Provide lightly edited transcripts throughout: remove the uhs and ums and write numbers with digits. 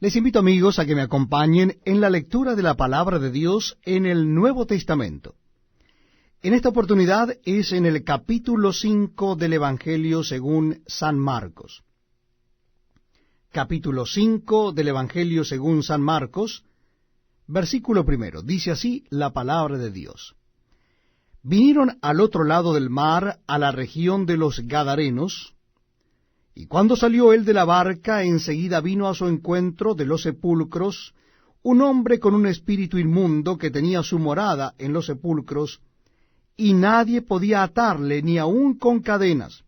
Les invito, amigos, a que me acompañen en la lectura de la palabra de Dios en el Nuevo Testamento. En esta oportunidad es en el capítulo 5 del Evangelio según San Marcos. Capítulo 5 del Evangelio según San Marcos, versículo 1. Dice así la palabra de Dios. Vinieron al otro lado del mar, a la región de los Gadarenos, y cuando salió él de la barca, enseguida vino a su encuentro de los sepulcros un hombre con un espíritu inmundo que tenía su morada en los sepulcros, y nadie podía atarle ni aun con cadenas,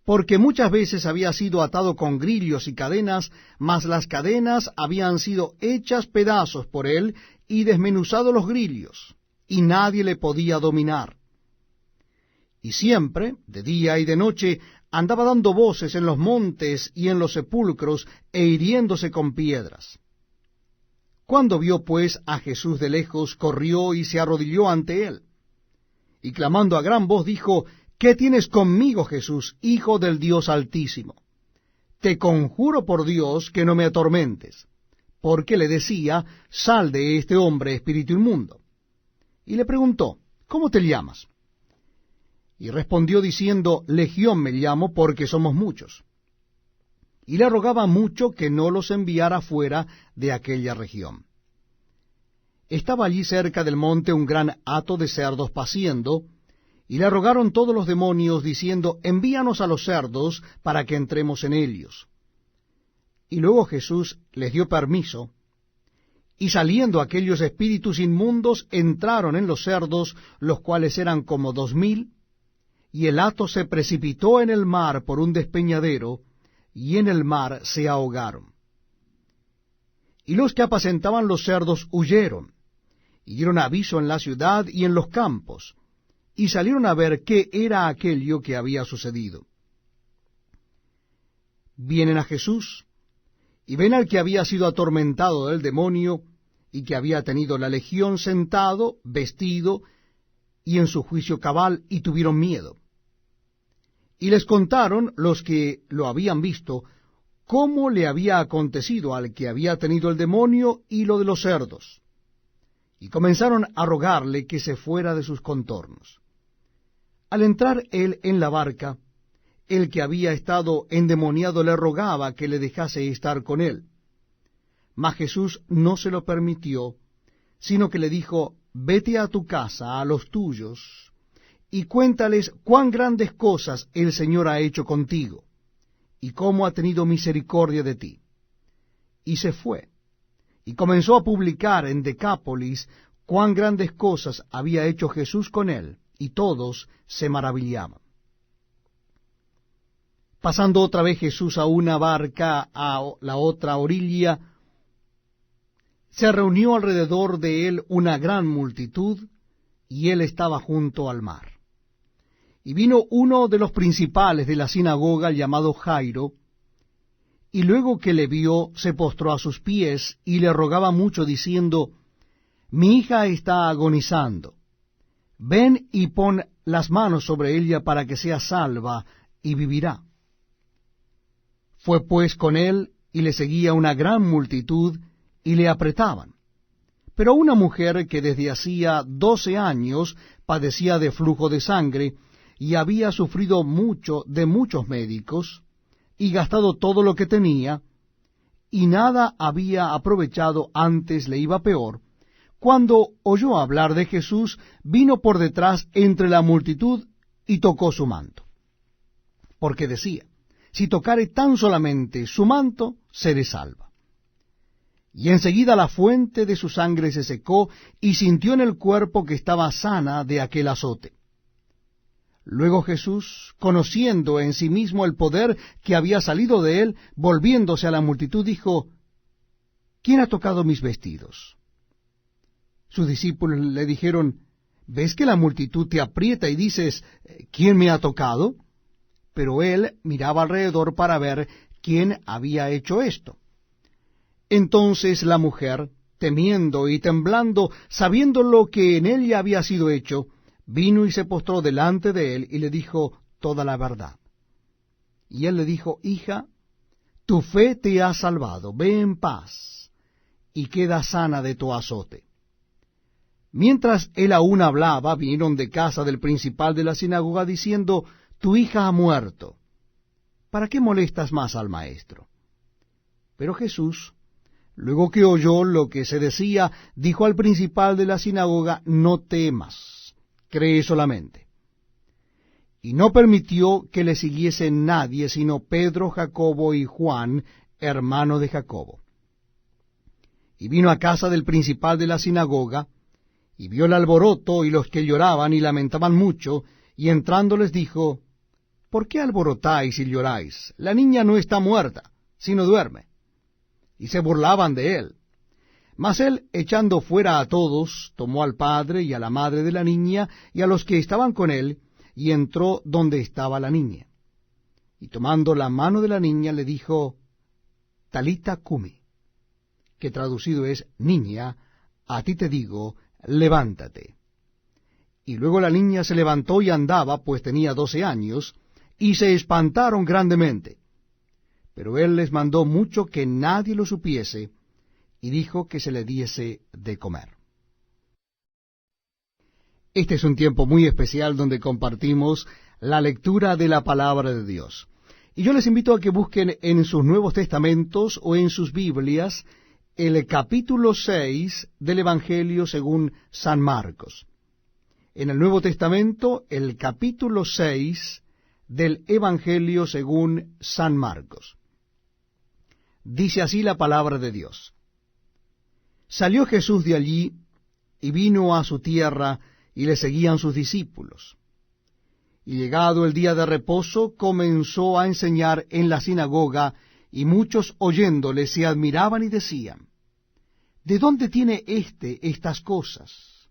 porque muchas veces había sido atado con grillos y cadenas, mas las cadenas habían sido hechas pedazos por él y desmenuzados los grillos, y nadie le podía dominar. Y siempre, de día y de noche, andaba dando voces en los montes y en los sepulcros, e hiriéndose con piedras. Cuando vio pues a Jesús de lejos, corrió y se arrodilló ante él, y clamando a gran voz dijo: ¿Qué tienes conmigo, Jesús, Hijo del Dios Altísimo? Te conjuro por Dios que no me atormentes. Porque le decía: Sal de este hombre, espíritu inmundo. Y le preguntó: ¿Cómo te llamas? Y respondió diciendo: Legión me llamo, porque somos muchos. Y le rogaba mucho que no los enviara fuera de aquella región. Estaba allí cerca del monte un gran hato de cerdos paciendo, y le rogaron todos los demonios, diciendo: Envíanos a los cerdos, para que entremos en ellos. Y luego Jesús les dio permiso, y saliendo aquellos espíritus inmundos, entraron en los cerdos, los cuales eran como 2000, y el hato se precipitó en el mar por un despeñadero, y en el mar se ahogaron. Y los que apacentaban los cerdos huyeron, y dieron aviso en la ciudad y en los campos, y salieron a ver qué era aquello que había sucedido. Vienen a Jesús, y ven al que había sido atormentado del demonio, y que había tenido la legión sentado, vestido, y en su juicio cabal, y tuvieron miedo. Y les contaron los que lo habían visto, cómo le había acontecido al que había tenido el demonio y lo de los cerdos. Y comenzaron a rogarle que se fuera de sus contornos. Al entrar él en la barca, el que había estado endemoniado le rogaba que le dejase estar con él. Mas Jesús no se lo permitió, sino que le dijo: Vete a tu casa, a los tuyos, y cuéntales cuán grandes cosas el Señor ha hecho contigo, y cómo ha tenido misericordia de ti. Y se fue, y comenzó a publicar en Decápolis cuán grandes cosas había hecho Jesús con él, y todos se maravillaban. Pasando otra vez Jesús a una barca a la otra orilla, se reunió alrededor de él una gran multitud, y él estaba junto al mar. Y vino uno de los principales de la sinagoga, llamado Jairo, y luego que le vio, se postró a sus pies, y le rogaba mucho, diciendo: Mi hija está agonizando. Ven y pon las manos sobre ella para que sea salva, y vivirá. Fue pues con él, y le seguía una gran multitud, y le apretaban. Pero una mujer que desde hacía 12 años padecía de flujo de sangre, y había sufrido mucho de muchos médicos, y gastado todo lo que tenía, y nada había aprovechado, antes le iba peor, cuando oyó hablar de Jesús, vino por detrás entre la multitud, y tocó su manto. Porque decía: Si tocare tan solamente su manto, seré salva. Y enseguida la fuente de su sangre se secó, y sintió en el cuerpo que estaba sana de aquel azote. Luego Jesús, conociendo en sí mismo el poder que había salido de él, volviéndose a la multitud, dijo: ¿Quién ha tocado mis vestidos? Sus discípulos le dijeron: ¿Ves que la multitud te aprieta y dices: ¿Quién me ha tocado? Pero él miraba alrededor para ver quién había hecho esto. Entonces la mujer, temiendo y temblando, sabiendo lo que en ella había sido hecho, vino y se postró delante de él, y le dijo toda la verdad. Y él le dijo: Hija, tu fe te ha salvado, ve en paz, y queda sana de tu azote. Mientras él aún hablaba, vinieron de casa del principal de la sinagoga, diciendo, tu hija ha muerto. ¿Para qué molestas más al maestro? Pero Jesús, luego que oyó lo que se decía, dijo al principal de la sinagoga, no temas, cree solamente. Y no permitió que le siguiese nadie, sino Pedro, Jacobo y Juan, hermano de Jacobo. Y vino a casa del principal de la sinagoga, y vio el alboroto y los que lloraban y lamentaban mucho, y entrando les dijo, ¿por qué alborotáis y lloráis? La niña no está muerta, sino duerme. Y se burlaban de él. Mas él, echando fuera a todos, tomó al padre y a la madre de la niña, y a los que estaban con él, y entró donde estaba la niña. Y tomando la mano de la niña, le dijo, Talita cumi, que traducido es, niña, a ti te digo, levántate. Y luego la niña se levantó y andaba, pues tenía 12 años, y se espantaron grandemente. Pero él les mandó mucho que nadie lo supiese, y dijo que se le diese de comer. Este es un tiempo muy especial donde compartimos la lectura de la palabra de Dios. Y yo les invito a que busquen en sus Nuevos Testamentos o en sus Biblias el capítulo 6 del Evangelio según San Marcos. En el Nuevo Testamento, el capítulo 6 del Evangelio según San Marcos. Dice así la palabra de Dios. Salió Jesús de allí y vino a su tierra, y le seguían sus discípulos. Y llegado el día de reposo, comenzó a enseñar en la sinagoga, y muchos oyéndole se admiraban y decían, ¿de dónde tiene estas cosas?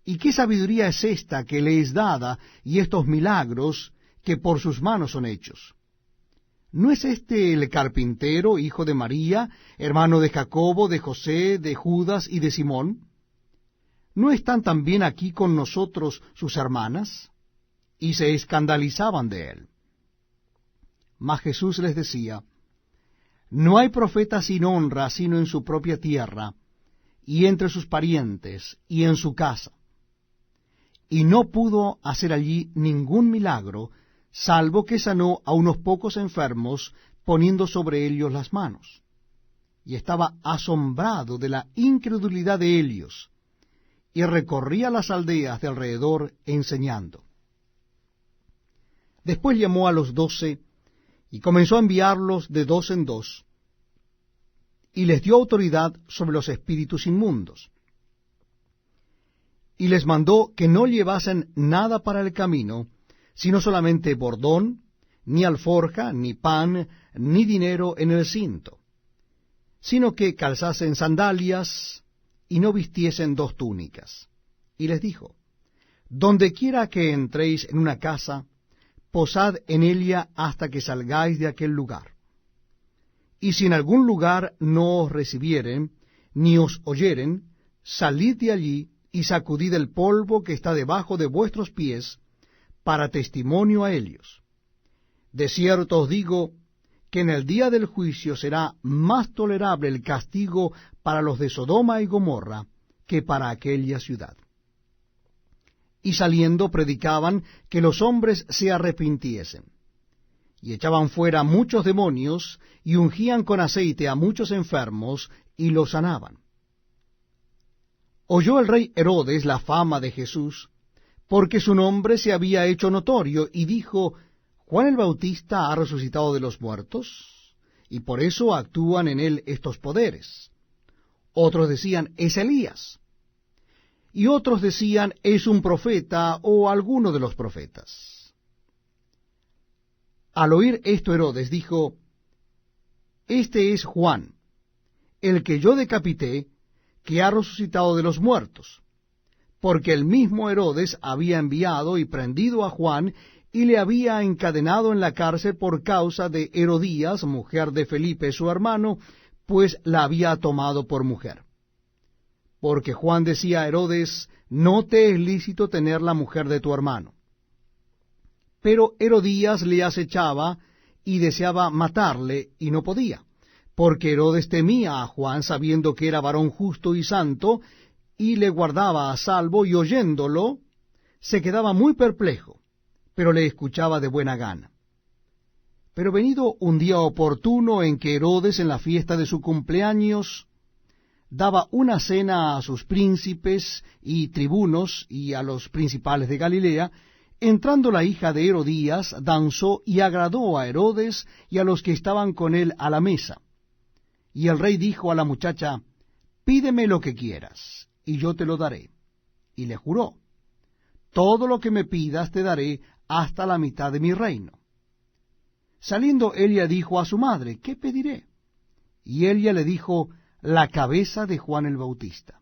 ¿Y qué sabiduría es esta que le es dada, y estos milagros que por sus manos son hechos? ¿No es este el carpintero, hijo de María, hermano de Jacobo, de José, de Judas y de Simón? ¿No están también aquí con nosotros sus hermanas? Y se escandalizaban de él. Mas Jesús les decía, no hay profeta sin honra sino en su propia tierra, y entre sus parientes, y en su casa. Y no pudo hacer allí ningún milagro, salvo que sanó a unos pocos enfermos, poniendo sobre ellos las manos. Y estaba asombrado de la incredulidad de ellos, y recorría las aldeas de alrededor enseñando. Después llamó a los 12, y comenzó a enviarlos de 2 en 2, y les dio autoridad sobre los espíritus inmundos. Y les mandó que no llevasen nada para el camino, sino solamente bordón, ni alforja, ni pan, ni dinero en el cinto, sino que calzasen sandalias, y no vistiesen 2 túnicas. Y les dijo, donde quiera que entréis en una casa, posad en ella hasta que salgáis de aquel lugar. Y si en algún lugar no os recibieren, ni os oyeren, salid de allí y sacudid el polvo que está debajo de vuestros pies, para testimonio a ellos. De cierto os digo, que en el día del juicio será más tolerable el castigo para los de Sodoma y Gomorra que para aquella ciudad. Y saliendo predicaban que los hombres se arrepintiesen. Y echaban fuera muchos demonios, y ungían con aceite a muchos enfermos, y los sanaban. Oyó el rey Herodes la fama de Jesús, porque su nombre se había hecho notorio, y dijo, Juan el Bautista ha resucitado de los muertos, y por eso actúan en él estos poderes. Otros decían, es Elías. Y otros decían, es un profeta o alguno de los profetas. Al oír esto Herodes dijo, este es Juan, el que yo decapité, que ha resucitado de los muertos. Porque el mismo Herodes había enviado y prendido a Juan, y le había encadenado en la cárcel por causa de Herodías, mujer de Felipe su hermano, pues la había tomado por mujer. Porque Juan decía a Herodes, no te es lícito tener la mujer de tu hermano. Pero Herodías le acechaba, y deseaba matarle, y no podía, porque Herodes temía a Juan, sabiendo que era varón justo y santo, y le guardaba a salvo, y oyéndolo, se quedaba muy perplejo, pero le escuchaba de buena gana. Pero venido un día oportuno en que Herodes, en la fiesta de su cumpleaños, daba una cena a sus príncipes y tribunos y a los principales de Galilea, entrando la hija de Herodías, danzó y agradó a Herodes y a los que estaban con él a la mesa. Y el rey dijo a la muchacha, pídeme lo que quieras, y yo te lo daré. Y le juró, todo lo que me pidas te daré hasta la mitad de mi reino. Saliendo ella dijo a su madre, ¿qué pediré? Y ella le dijo, la cabeza de Juan el Bautista.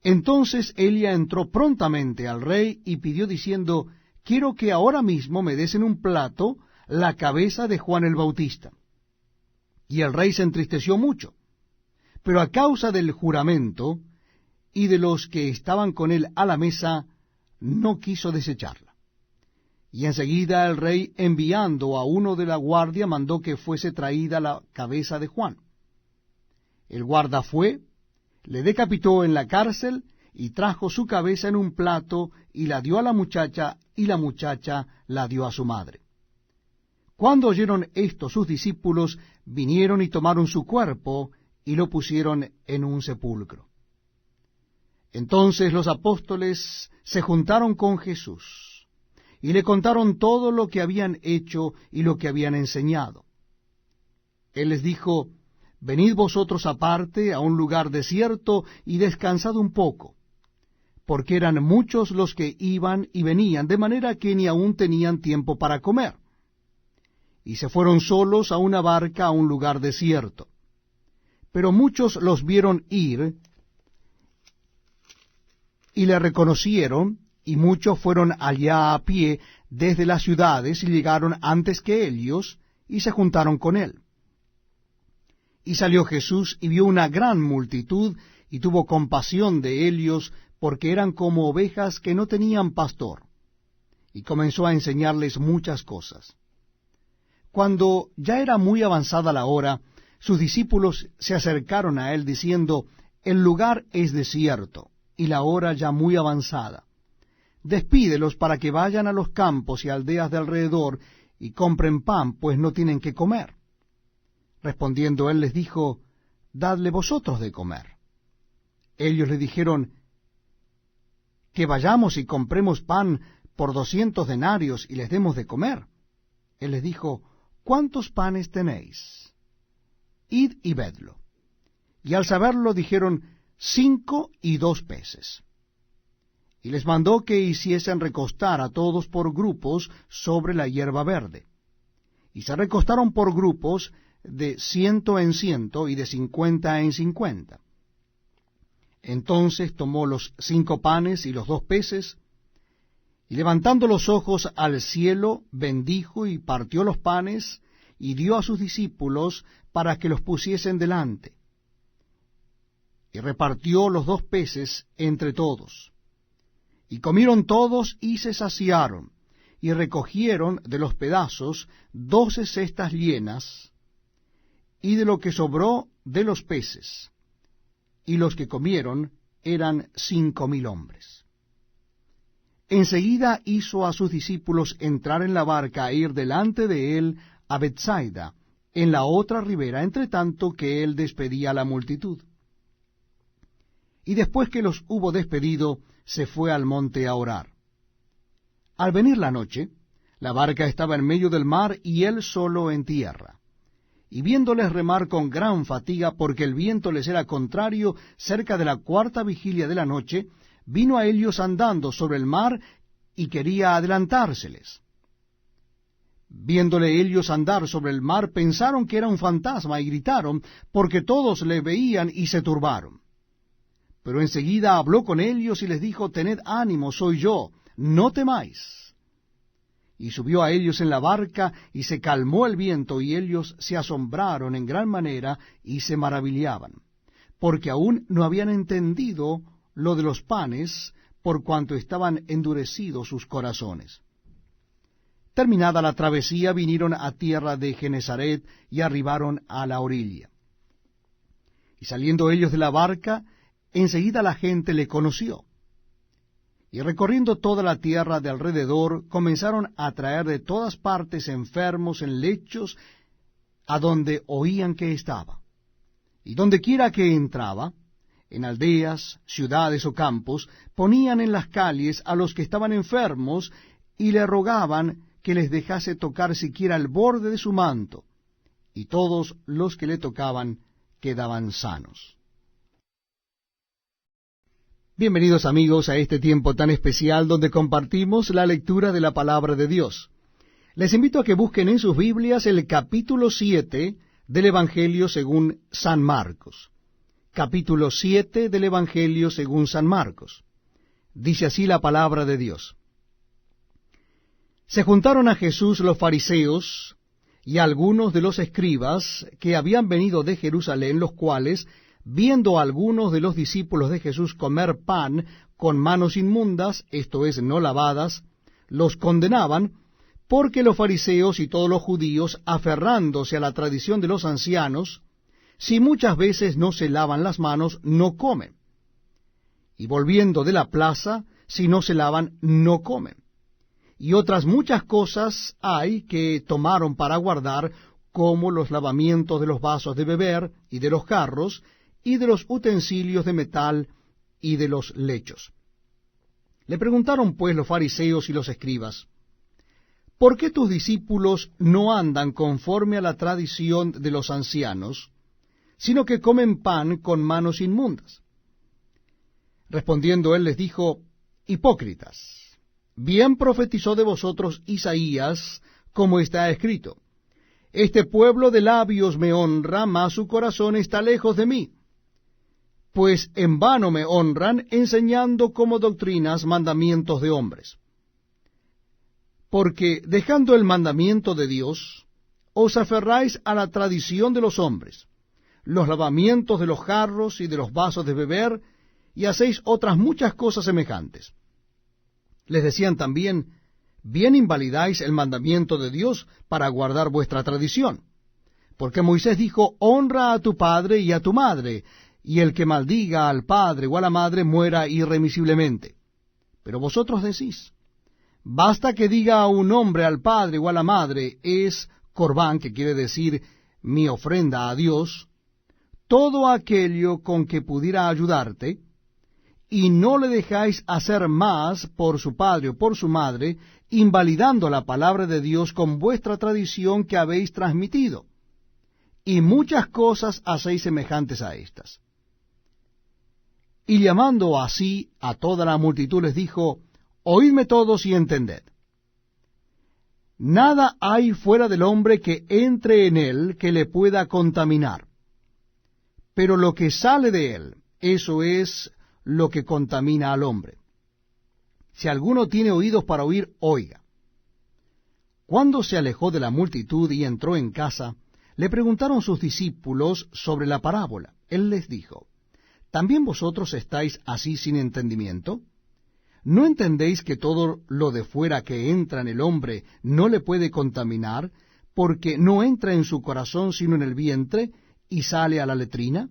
Entonces ella entró prontamente al rey y pidió diciendo, quiero que ahora mismo me des en un plato la cabeza de Juan el Bautista. Y el rey se entristeció mucho, pero a causa del juramento y de los que estaban con él a la mesa, no quiso desecharla. Y enseguida el rey, enviando a uno de la guardia, mandó que fuese traída la cabeza de Juan. El guarda fue, le decapitó en la cárcel, y trajo su cabeza en un plato, y la dio a la muchacha, y la muchacha la dio a su madre. Cuando oyeron esto sus discípulos, vinieron y tomaron su cuerpo, y lo pusieron en un sepulcro. Entonces los apóstoles se juntaron con Jesús, y le contaron todo lo que habían hecho y lo que habían enseñado. Él les dijo, venid vosotros aparte a un lugar desierto y descansad un poco, porque eran muchos los que iban y venían, de manera que ni aun tenían tiempo para comer. Y se fueron solos a una barca a un lugar desierto. Pero muchos los vieron ir, y le reconocieron, y muchos fueron allá a pie desde las ciudades, y llegaron antes que ellos, y se juntaron con él. Y salió Jesús, y vio una gran multitud, y tuvo compasión de ellos, porque eran como ovejas que no tenían pastor, y comenzó a enseñarles muchas cosas. Cuando ya era muy avanzada la hora, sus discípulos se acercaron a él, diciendo, el lugar es desierto, y la hora ya muy avanzada. Despídelos para que vayan a los campos y aldeas de alrededor, y compren pan, pues no tienen que comer. Respondiendo él les dijo, dadle vosotros de comer. Ellos le dijeron, que vayamos y compremos pan por 200 denarios y les demos de comer. Él les dijo, ¿cuántos panes tenéis? Id y vedlo. Y al saberlo dijeron, 5 y 2 peces. Y les mandó que hiciesen recostar a todos por grupos sobre la hierba verde. Y se recostaron por grupos de 100 en 100 y de 50 en 50. Entonces tomó los 5 panes y los 2 peces, y levantando los ojos al cielo, bendijo y partió los panes, y dio a sus discípulos para que los pusiesen delante. Y repartió los 2 peces entre todos. Y comieron todos y se saciaron, y recogieron de los pedazos 12 cestas llenas, y de lo que sobró de los peces. Y los que comieron eran 5,000 hombres. Enseguida hizo a sus discípulos entrar en la barca e ir delante de él a Bethsaida, en la otra ribera, entre tanto que él despedía a la multitud. Y después que los hubo despedido, se fue al monte a orar. Al venir la noche, la barca estaba en medio del mar y él solo en tierra. Y viéndoles remar con gran fatiga, porque el viento les era contrario, cerca de la 4ª vigilia de la noche, vino a ellos andando sobre el mar y quería adelantárseles. Viéndole ellos andar sobre el mar, pensaron que era un fantasma y gritaron, porque todos le veían y se turbaron. Pero enseguida habló con ellos y les dijo, tened ánimo, soy yo, no temáis. Y subió a ellos en la barca, y se calmó el viento, y ellos se asombraron en gran manera, y se maravillaban, porque aún no habían entendido lo de los panes, por cuanto estaban endurecidos sus corazones. terminada la travesía, vinieron a tierra de Genesaret y arribaron a la orilla. Y saliendo ellos de la barca, enseguida la gente le conoció. Y recorriendo toda la tierra de alrededor, comenzaron a traer de todas partes enfermos en lechos, a donde oían que estaba. Y donde quiera que entraba, en aldeas, ciudades o campos, ponían en las calles a los que estaban enfermos, y le rogaban que les dejase tocar siquiera el borde de su manto, y todos los que le tocaban quedaban sanos. Bienvenidos amigos a este tiempo tan especial donde compartimos la lectura de la palabra de Dios. Les invito a que busquen en sus Biblias el capítulo 7 del Evangelio según San Marcos. Capítulo 7 del Evangelio según San Marcos. Dice así la palabra de Dios. Se juntaron a Jesús los fariseos y algunos de los escribas que habían venido de Jerusalén, los cuales, viendo a algunos de los discípulos de Jesús comer pan con manos inmundas, esto es, no lavadas, los condenaban, porque los fariseos y todos los judíos, aferrándose a la tradición de los ancianos, si muchas veces no se lavan las manos, no comen. Y volviendo de la plaza, si no se lavan, no comen. Y otras muchas cosas hay que tomaron para guardar, como los lavamientos de los vasos de beber, y de los jarros, y de los utensilios de metal, y de los lechos. Le preguntaron pues los fariseos y los escribas, ¿por qué tus discípulos no andan conforme a la tradición de los ancianos, sino que comen pan con manos inmundas? Respondiendo él les dijo, hipócritas, bien profetizó de vosotros Isaías, como está escrito, este pueblo de labios me honra, mas su corazón está lejos de mí. Pues en vano me honran, enseñando como doctrinas mandamientos de hombres. Porque dejando el mandamiento de Dios, os aferráis a la tradición de los hombres, los lavamientos de los jarros y de los vasos de beber, y hacéis otras muchas cosas semejantes. Les decían también, bien invalidáis el mandamiento de Dios para guardar vuestra tradición. Porque Moisés dijo, honra a tu padre y a tu madre, y el que maldiga al padre o a la madre muera irremisiblemente. Pero vosotros decís, basta que diga a un hombre al padre o a la madre, es corbán, que quiere decir mi ofrenda a Dios, todo aquello con que pudiera ayudarte, y no le dejáis hacer más por su padre o por su madre, invalidando la palabra de Dios con vuestra tradición que habéis transmitido. Y muchas cosas hacéis semejantes a estas. Y llamando así a toda la multitud les dijo, oídme todos y entended. Nada hay fuera del hombre que entre en él que le pueda contaminar. Pero lo que sale de él, eso es lo que contamina al hombre. Si alguno tiene oídos para oír, oiga. Cuando se alejó de la multitud y entró en casa, le preguntaron sus discípulos sobre la parábola. Él les dijo, ¿también vosotros estáis así sin entendimiento? ¿No entendéis que todo lo de fuera que entra en el hombre no le puede contaminar, porque no entra en su corazón sino en el vientre, y sale a la letrina?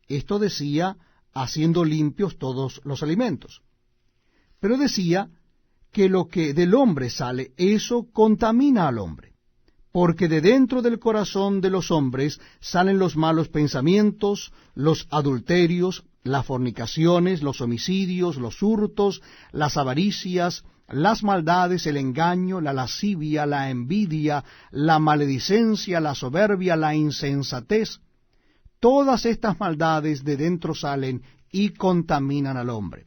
Esto decía, haciendo limpios todos los alimentos. Pero decía que lo que del hombre sale, eso contamina al hombre, porque de dentro del corazón de los hombres salen los malos pensamientos, los adulterios, las fornicaciones, los homicidios, los hurtos, las avaricias, las maldades, el engaño, la lascivia, la envidia, la maledicencia, la soberbia, la insensatez. Todas estas maldades de dentro salen y contaminan al hombre.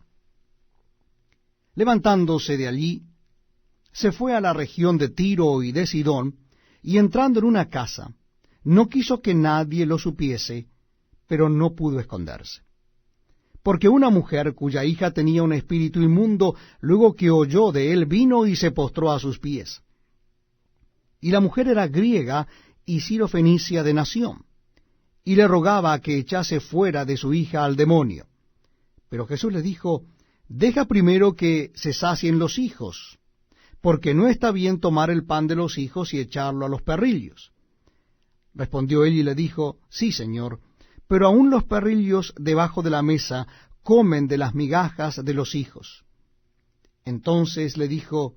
Levantándose de allí, se fue a la región de Tiro y de Sidón, y entrando en una casa, no quiso que nadie lo supiese, pero no pudo esconderse. Porque una mujer cuya hija tenía un espíritu inmundo, luego que oyó de él, vino y se postró a sus pies. Y la mujer era griega y sirofenicia de nación, y le rogaba que echase fuera de su hija al demonio. Pero Jesús le dijo, deja primero que se sacien los hijos, porque no está bien tomar el pan de los hijos y echarlo a los perrillos. Respondió él y le dijo, sí, Señor, pero aun los perrillos debajo de la mesa comen de las migajas de los hijos. Entonces le dijo,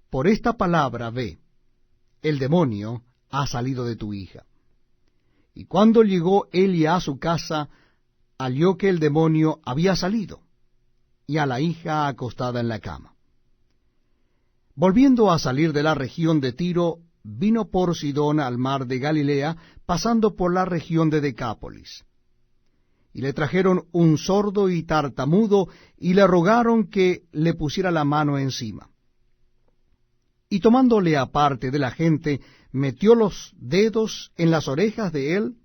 por esta palabra ve, el demonio ha salido de tu hija. Y cuando llegó Eli a su casa, halló que el demonio había salido, y a la hija acostada en la cama. Volviendo a salir de la región de Tiro, vino por Sidón al mar de Galilea, pasando por la región de Decápolis. Y le trajeron un sordo y tartamudo, y le rogaron que le pusiera la mano encima. Y tomándole aparte de la gente, metió los dedos en las orejas de él,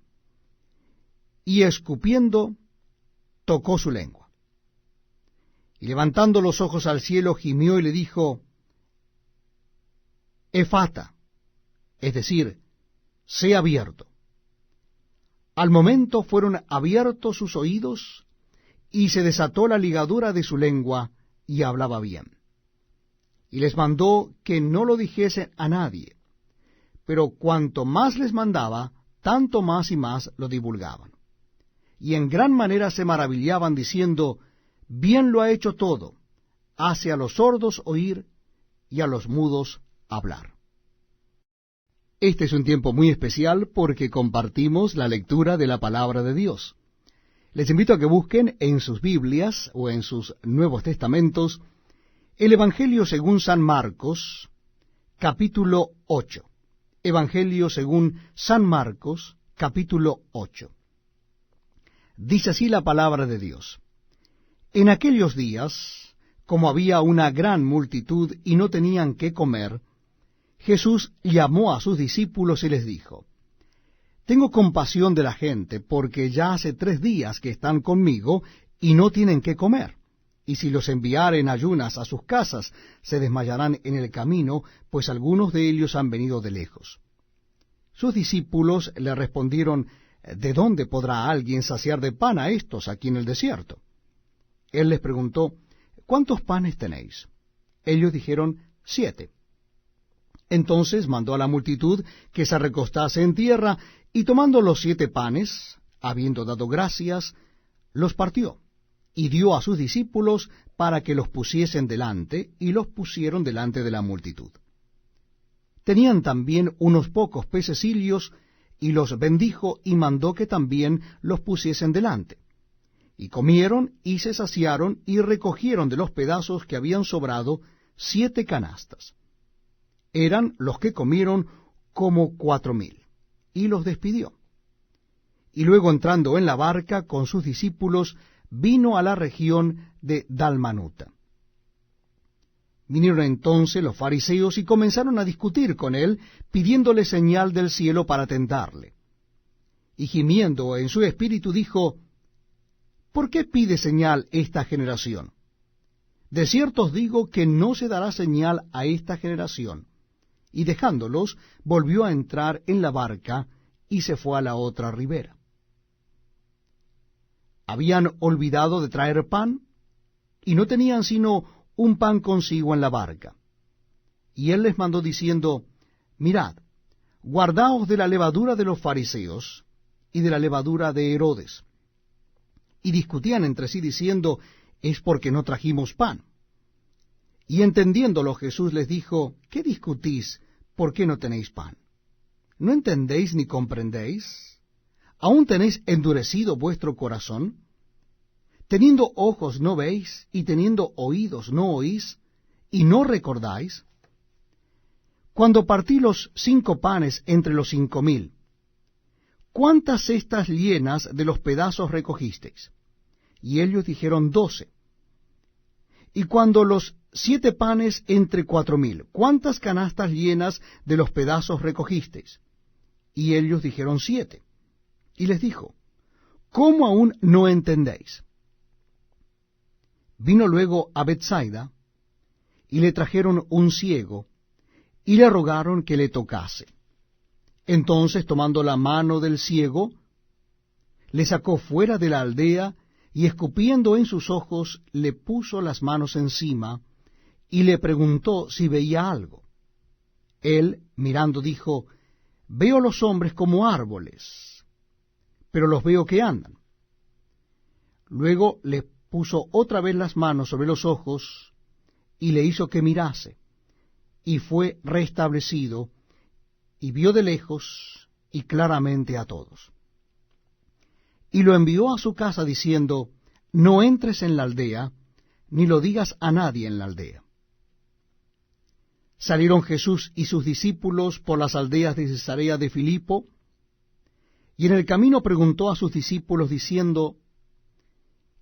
y escupiendo, tocó su lengua. Y levantando los ojos al cielo, gimió y le dijo, Efata, es decir, sé abierto. Al momento fueron abiertos sus oídos, y se desató la ligadura de su lengua, y hablaba bien. Y les mandó que no lo dijesen a nadie, pero cuanto más les mandaba, tanto más y más lo divulgaban. Y en gran manera se maravillaban, diciendo, bien lo ha hecho todo, hace a los sordos oír, y a los mudos hablar. Este es un tiempo muy especial porque compartimos la lectura de la palabra de Dios. Les invito a que busquen en sus Biblias o en sus Nuevos Testamentos el Evangelio según San Marcos, capítulo 8. Evangelio según San Marcos, capítulo 8. Dice así la palabra de Dios. En aquellos días, como había una gran multitud y no tenían qué comer, Jesús llamó a sus discípulos y les dijo, tengo compasión de la gente, porque ya hace 3 días que están conmigo y no tienen qué comer. Y si los enviare en ayunas a sus casas, se desmayarán en el camino, pues algunos de ellos han venido de lejos. Sus discípulos le respondieron, ¿de dónde podrá alguien saciar de pan a estos aquí en el desierto? Él les preguntó, ¿cuántos panes tenéis? Ellos dijeron, 7. Entonces mandó a la multitud que se recostase en tierra, y tomando los 7 panes, habiendo dado gracias, los partió, y dio a sus discípulos para que los pusiesen delante, y los pusieron delante de la multitud. Tenían también unos pocos pececillos, y los bendijo, y mandó que también los pusiesen delante. Y comieron, y se saciaron, y recogieron de los pedazos que habían sobrado 7 canastas. Eran los que comieron como 4,000, y los despidió. Y luego entrando en la barca con sus discípulos, vino a la región de Dalmanuta. Vinieron entonces los fariseos y comenzaron a discutir con él, pidiéndole señal del cielo para tentarle. Y gimiendo en su espíritu dijo, ¿por qué pide señal esta generación? De cierto os digo que no se dará señal a esta generación. Y dejándolos, volvió a entrar en la barca y se fue a la otra ribera. Habían olvidado de traer pan, y no tenían sino un pan consigo en la barca. Y él les mandó diciendo, mirad, guardaos de la levadura de los fariseos y de la levadura de Herodes. Y discutían entre sí diciendo, es porque no trajimos pan. Y entendiéndolo Jesús les dijo, ¿qué discutís? ¿Por qué no tenéis pan? ¿No entendéis ni comprendéis? ¿Aún tenéis endurecido vuestro corazón? ¿Teniendo ojos no veis, y teniendo oídos no oís, y no recordáis? Cuando partí los 5 panes entre los 5,000, ¿cuántas cestas llenas de los pedazos recogisteis? Y ellos dijeron 12. Y cuando los 7 panes entre 4,000, ¿cuántas canastas llenas de los pedazos recogisteis? Y ellos dijeron 7. Y les dijo, ¿cómo aún no entendéis? Vino luego a Betsaida, y le trajeron un ciego, y le rogaron que le tocase. Entonces, tomando la mano del ciego, le sacó fuera de la aldea, y escupiendo en sus ojos, le puso las manos encima, y le preguntó si veía algo. Él, mirando, dijo: Veo los hombres como árboles, pero los veo que andan. Luego le puso otra vez las manos sobre los ojos, y le hizo que mirase, y fue restablecido, y vio de lejos y claramente a todos. Y lo envió a su casa diciendo: No entres en la aldea, ni lo digas a nadie en la aldea. Salieron Jesús y sus discípulos por las aldeas de Cesarea de Filipo, y en el camino preguntó a sus discípulos diciendo: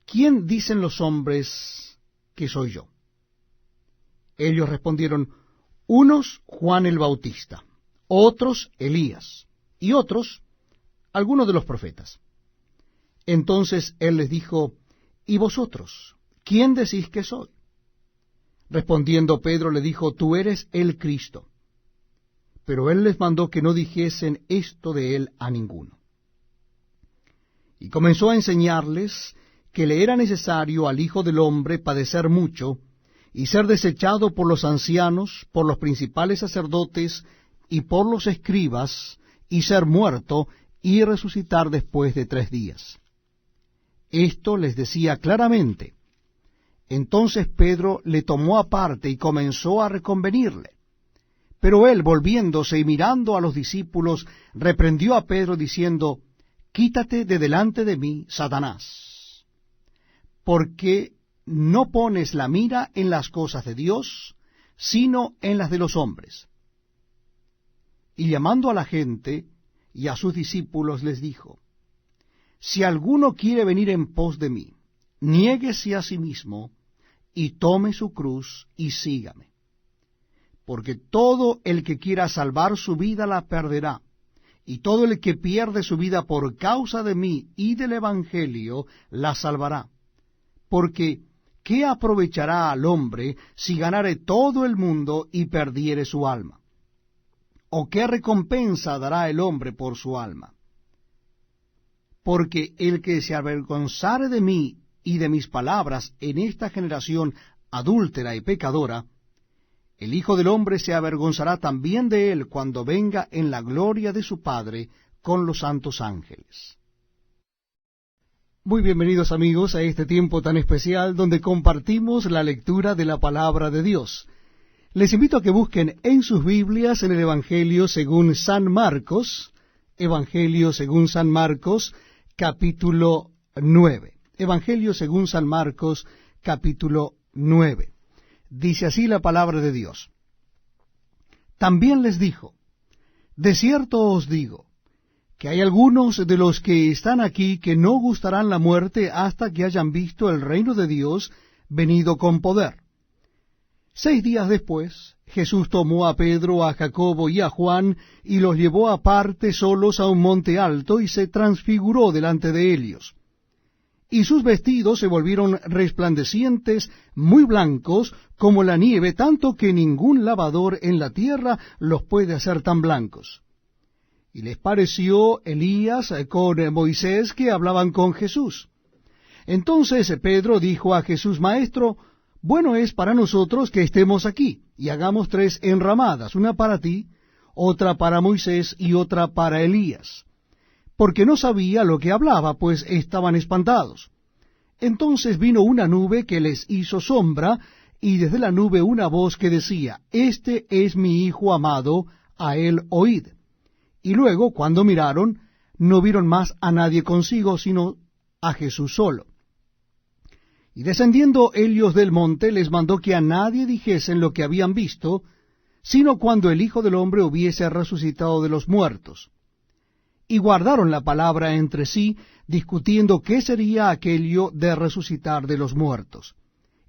¿Quién dicen los hombres que soy yo? Ellos respondieron: unos Juan el Bautista, otros Elías, y otros algunos de los profetas. Entonces él les dijo: ¿Y vosotros, quién decís que soy? Respondiendo Pedro le dijo: Tú eres el Cristo. Pero él les mandó que no dijesen esto de él a ninguno. Y comenzó a enseñarles que le era necesario al Hijo del Hombre padecer mucho, y ser desechado por los ancianos, por los principales sacerdotes, y por los escribas, y ser muerto, y resucitar después de 3 días. Esto les decía claramente. Entonces Pedro le tomó aparte y comenzó a reconvenirle. Pero él, volviéndose y mirando a los discípulos, reprendió a Pedro diciendo: Quítate de delante de mí, Satanás, porque no pones la mira en las cosas de Dios, sino en las de los hombres. Y llamando a la gente y a sus discípulos les dijo: Si alguno quiere venir en pos de mí, niéguese a sí mismo, y tome su cruz, y sígame. Porque todo el que quiera salvar su vida la perderá, y todo el que pierde su vida por causa de mí y del Evangelio la salvará. Porque ¿qué aprovechará al hombre si ganare todo el mundo y perdiere su alma? ¿O qué recompensa dará el hombre por su alma? Porque el que se avergonzare de mí y de mis palabras en esta generación adúltera y pecadora, el Hijo del Hombre se avergonzará también de él cuando venga en la gloria de su Padre con los santos ángeles. Muy bienvenidos, amigos, a este tiempo tan especial donde compartimos la lectura de la palabra de Dios. Les invito a que busquen en sus Biblias en el Evangelio según San Marcos, capítulo 9. Evangelio según San Marcos, capítulo 9. Dice así la palabra de Dios. También les dijo: De cierto os digo, que hay algunos de los que están aquí que no gustarán la muerte hasta que hayan visto el reino de Dios venido con poder. 6 días después, Jesús tomó a Pedro, a Jacobo y a Juan, y los llevó aparte solos a un monte alto, y se transfiguró delante de ellos. Y sus vestidos se volvieron resplandecientes, muy blancos como la nieve, tanto que ningún lavador en la tierra los puede hacer tan blancos. Y les pareció Elías con Moisés que hablaban con Jesús. Entonces Pedro dijo a Jesús: Maestro, bueno es para nosotros que estemos aquí, y hagamos 3 enramadas, una para ti, otra para Moisés y otra para Elías. Porque no sabía lo que hablaba, pues estaban espantados. Entonces vino una nube que les hizo sombra, y desde la nube una voz que decía: Este es mi Hijo amado, a él oíd. Y luego, cuando miraron, no vieron más a nadie consigo, sino a Jesús solo. Y descendiendo ellos del monte, les mandó que a nadie dijesen lo que habían visto, sino cuando el Hijo del Hombre hubiese resucitado de los muertos. Y guardaron la palabra entre sí, discutiendo qué sería aquello de resucitar de los muertos.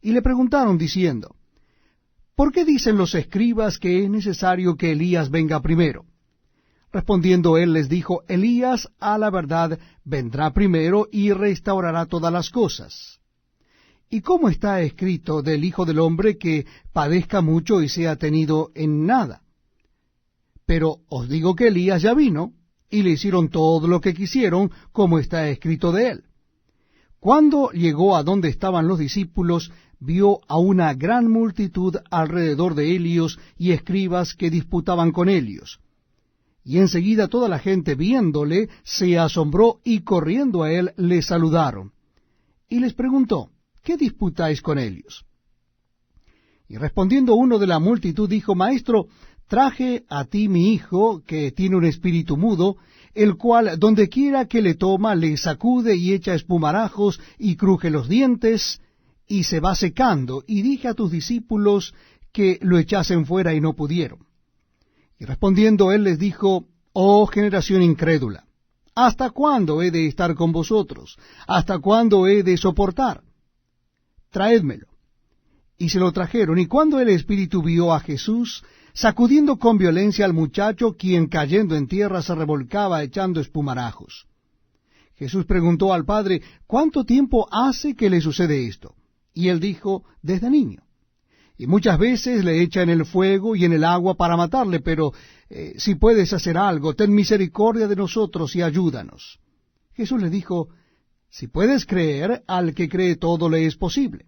Y le preguntaron diciendo: ¿Por qué dicen los escribas que es necesario que Elías venga primero? Respondiendo él les dijo: Elías a la verdad vendrá primero y restaurará todas las cosas. ¿Y cómo está escrito del Hijo del Hombre que padezca mucho y sea tenido en nada? Pero os digo que Elías ya vino, y le hicieron todo lo que quisieron, como está escrito de él. Cuando llegó a donde estaban los discípulos, vio a una gran multitud alrededor de ellos y escribas que disputaban con ellos. Y enseguida toda la gente viéndole se asombró y corriendo a él le saludaron. Y les preguntó, ¿qué disputáis con ellos? Y respondiendo uno de la multitud dijo, Maestro, traje a ti mi hijo, que tiene un espíritu mudo, el cual donde quiera que le toma le sacude y echa espumarajos y cruje los dientes, y se va secando, y dije a tus discípulos que lo echasen fuera y no pudieron. Y respondiendo él les dijo, Oh generación incrédula, ¿hasta cuándo he de estar con vosotros? ¿Hasta cuándo he de soportar? Traédmelo. Y se lo trajeron, y cuando el espíritu vio a Jesús, sacudiendo con violencia al muchacho, quien cayendo en tierra se revolcaba echando espumarajos. Jesús preguntó al padre, ¿cuánto tiempo hace que le sucede esto? Y él dijo, desde niño. Y muchas veces le echa en el fuego y en el agua para matarle, pero si puedes hacer algo, ten misericordia de nosotros y ayúdanos. Jesús le dijo, si puedes creer, al que cree todo le es posible.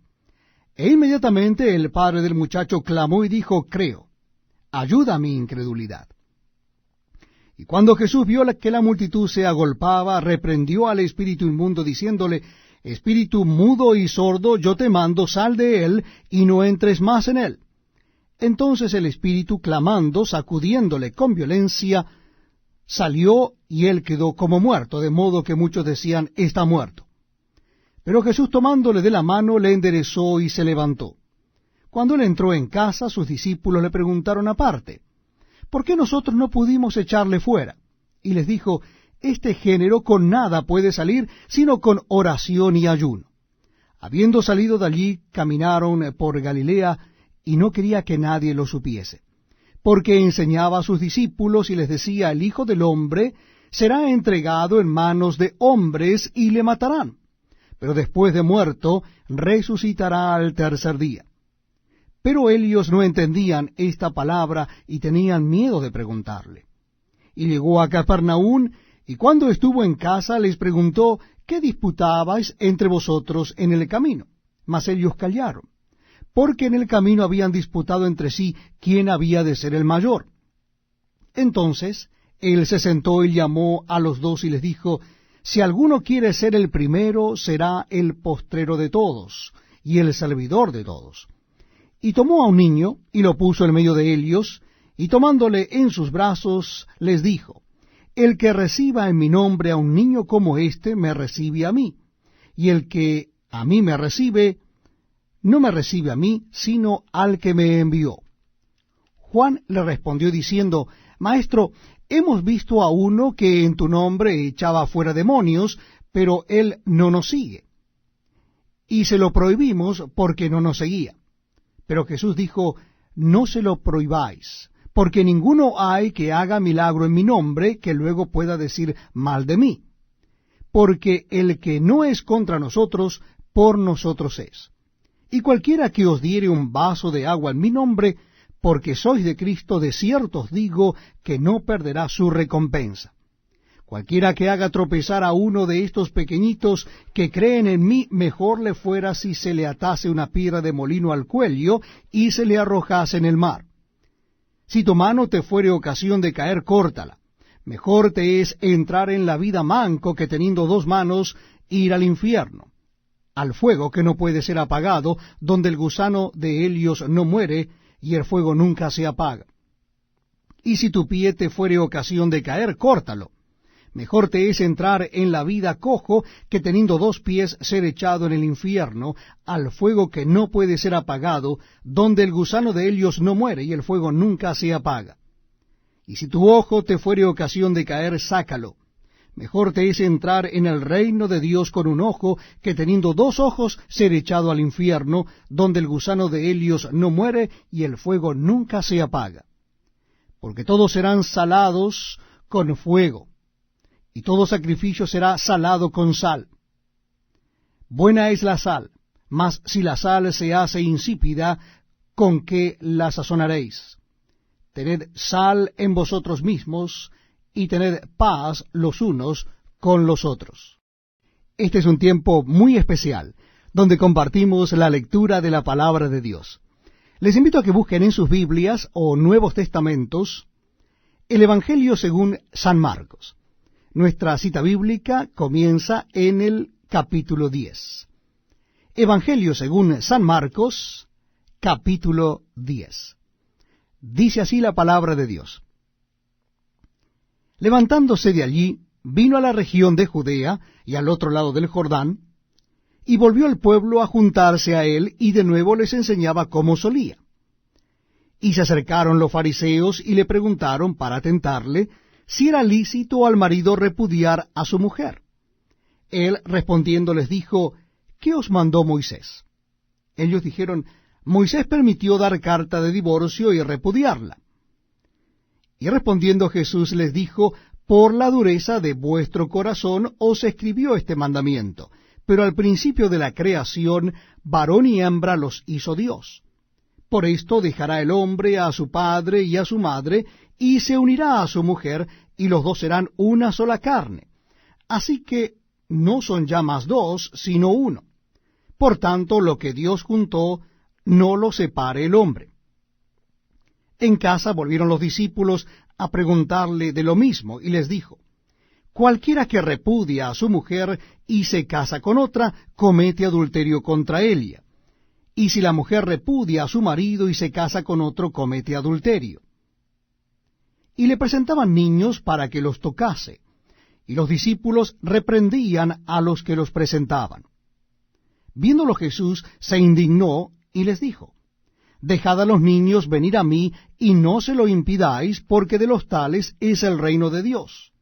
E inmediatamente el padre del muchacho clamó y dijo, creo, ayuda a mi incredulidad. Y cuando Jesús vio que la multitud se agolpaba, reprendió al espíritu inmundo, diciéndole, Espíritu mudo y sordo, yo te mando, sal de él, y no entres más en él. Entonces el espíritu, clamando, sacudiéndole con violencia, salió, y él quedó como muerto, de modo que muchos decían, está muerto. Pero Jesús, tomándole de la mano, le enderezó y se levantó. Cuando él entró en casa, sus discípulos le preguntaron aparte, ¿por qué nosotros no pudimos echarle fuera? Y les dijo, este género con nada puede salir, sino con oración y ayuno. Habiendo salido de allí, caminaron por Galilea, y no quería que nadie lo supiese, porque enseñaba a sus discípulos y les decía, el Hijo del Hombre será entregado en manos de hombres y le matarán, pero después de muerto resucitará al tercer día. Pero ellos no entendían esta palabra y tenían miedo de preguntarle. Y llegó a Capernaum, y cuando estuvo en casa les preguntó, ¿qué disputabais entre vosotros en el camino? Mas ellos callaron, porque en el camino habían disputado entre sí quién había de ser el mayor. Entonces él se sentó y llamó a los dos y les dijo, si alguno quiere ser el primero, será el postrero de todos, y el servidor de todos. Y tomó a un niño, y lo puso en medio de ellos, y tomándole en sus brazos, les dijo, el que reciba en mi nombre a un niño como éste, me recibe a mí, y el que a mí me recibe, no me recibe a mí, sino al que me envió. Juan le respondió diciendo, Maestro, hemos visto a uno que en tu nombre echaba fuera demonios, pero él no nos sigue. Y se lo prohibimos porque no nos seguía. Pero Jesús dijo, no se lo prohibáis, porque ninguno hay que haga milagro en mi nombre que luego pueda decir mal de mí. Porque el que no es contra nosotros, por nosotros es. Y cualquiera que os diere un vaso de agua en mi nombre, porque sois de Cristo, de cierto os digo que no perderá su recompensa. Cualquiera que haga tropezar a uno de estos pequeñitos que creen en mí, mejor le fuera si se le atase una piedra de molino al cuello y se le arrojase en el mar. Si tu mano te fuere ocasión de caer, córtala. Mejor te es entrar en la vida manco que teniendo dos manos ir al infierno, al fuego que no puede ser apagado, donde el gusano de ellos no muere y el fuego nunca se apaga. Y si tu pie te fuere ocasión de caer, córtalo. Mejor te es entrar en la vida cojo que teniendo dos pies ser echado en el infierno, al fuego que no puede ser apagado, donde el gusano de ellos no muere y el fuego nunca se apaga. Y si tu ojo te fuere ocasión de caer, sácalo. Mejor te es entrar en el reino de Dios con un ojo que teniendo dos ojos ser echado al infierno, donde el gusano de ellos no muere y el fuego nunca se apaga. Porque todos serán salados con fuego, y todo sacrificio será salado con sal. Buena es la sal, mas si la sal se hace insípida, ¿con qué la sazonaréis? Tened sal en vosotros mismos, y tened paz los unos con los otros. Este es un tiempo muy especial, donde compartimos la lectura de la palabra de Dios. Les invito a que busquen en sus Biblias o Nuevos Testamentos el Evangelio según San Marcos. Nuestra cita bíblica comienza en el capítulo 10. Evangelio según San Marcos, capítulo 10. Dice así la palabra de Dios. Levantándose de allí, vino a la región de Judea y al otro lado del Jordán, y volvió el pueblo a juntarse a él, y de nuevo les enseñaba como solía. Y se acercaron los fariseos y le preguntaron para tentarle si era lícito al marido repudiar a su mujer. Él respondiendo les dijo, ¿qué os mandó Moisés? Ellos dijeron, Moisés permitió dar carta de divorcio y repudiarla. Y respondiendo Jesús les dijo, por la dureza de vuestro corazón os escribió este mandamiento, pero al principio de la creación, varón y hembra los hizo Dios. Por esto dejará el hombre a su padre y a su madre, y se unirá a su mujer, y los dos serán una sola carne. Así que no son ya más dos, sino uno. Por tanto, lo que Dios juntó, no lo separe el hombre. En casa volvieron los discípulos a preguntarle de lo mismo, y les dijo, cualquiera que repudia a su mujer y se casa con otra, comete adulterio contra ella. Y si la mujer repudia a su marido y se casa con otro, comete adulterio. Y le presentaban niños para que los tocase, y los discípulos reprendían a los que los presentaban. Viéndolo Jesús, se indignó y les dijo, dejad a los niños venir a mí, y no se lo impidáis, porque de los tales es el reino de Dios.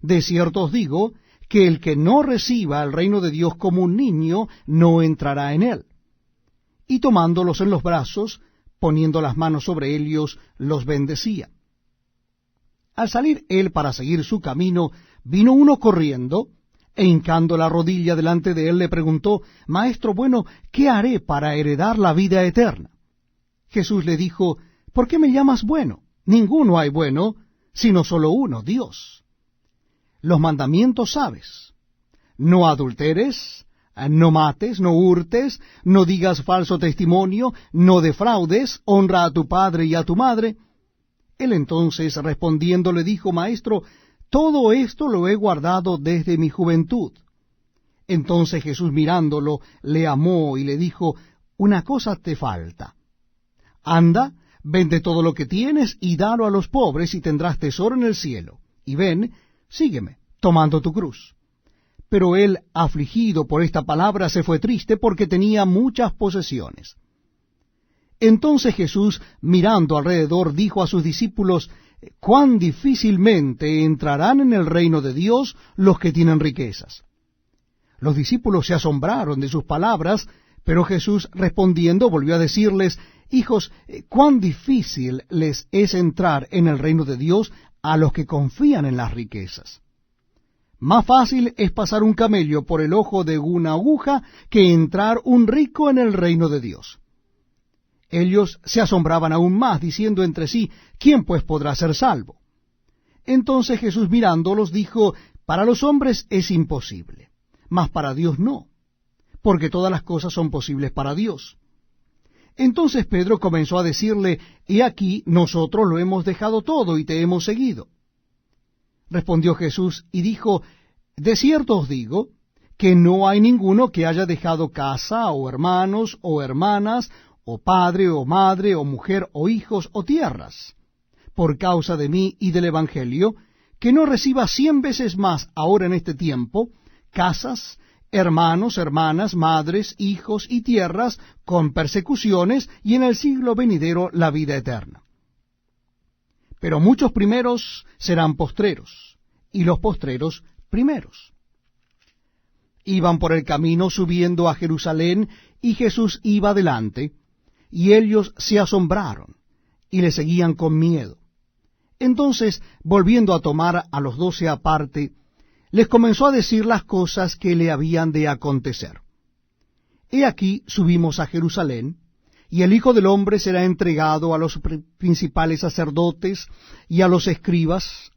De cierto os digo, que el que no reciba el reino de Dios como un niño, no entrará en él. Y tomándolos en los brazos, poniendo las manos sobre ellos, los bendecía. Al salir él para seguir su camino, vino uno corriendo, e hincando la rodilla delante de él, le preguntó, Maestro bueno, ¿qué haré para heredar la vida eterna? Jesús le dijo, ¿por qué me llamas bueno? Ninguno hay bueno, sino solo uno, Dios. Los mandamientos sabes. No adulteres, no mates, no hurtes, no digas falso testimonio, no defraudes, honra a tu padre y a tu madre. Él entonces respondiendo le dijo, Maestro, todo esto lo he guardado desde mi juventud. Entonces Jesús mirándolo, le amó y le dijo, una cosa te falta. Anda, vende todo lo que tienes y dalo a los pobres y tendrás tesoro en el cielo. Y ven, sígueme, tomando tu cruz. Pero él, afligido por esta palabra, se fue triste porque tenía muchas posesiones. Entonces Jesús, mirando alrededor, dijo a sus discípulos, cuán difícilmente entrarán en el reino de Dios los que tienen riquezas. Los discípulos se asombraron de sus palabras, pero Jesús respondiendo volvió a decirles, hijos, cuán difícil les es entrar en el reino de Dios a los que confían en las riquezas. Más fácil es pasar un camello por el ojo de una aguja que entrar un rico en el reino de Dios. Ellos se asombraban aún más, diciendo entre sí, ¿quién pues podrá ser salvo? Entonces Jesús mirándolos dijo, para los hombres es imposible, mas para Dios no, porque todas las cosas son posibles para Dios. Entonces Pedro comenzó a decirle, he aquí, nosotros lo hemos dejado todo y te hemos seguido. Respondió Jesús y dijo, de cierto os digo, que no hay ninguno que haya dejado casa, o hermanos, o hermanas, o padre, o madre, o mujer, o hijos, o tierras, por causa de mí y del Evangelio, que no reciba 100 veces más ahora en este tiempo, casas, hermanos, hermanas, madres, hijos y tierras, con persecuciones, y en el siglo venidero la vida eterna. Pero muchos primeros serán postreros, y los postreros primeros. Iban por el camino subiendo a Jerusalén, y Jesús iba delante, y ellos se asombraron, y le seguían con miedo. Entonces, volviendo a tomar a los 12 aparte, les comenzó a decir las cosas que le habían de acontecer. He aquí subimos a Jerusalén, y el Hijo del Hombre será entregado a los principales sacerdotes y a los escribas,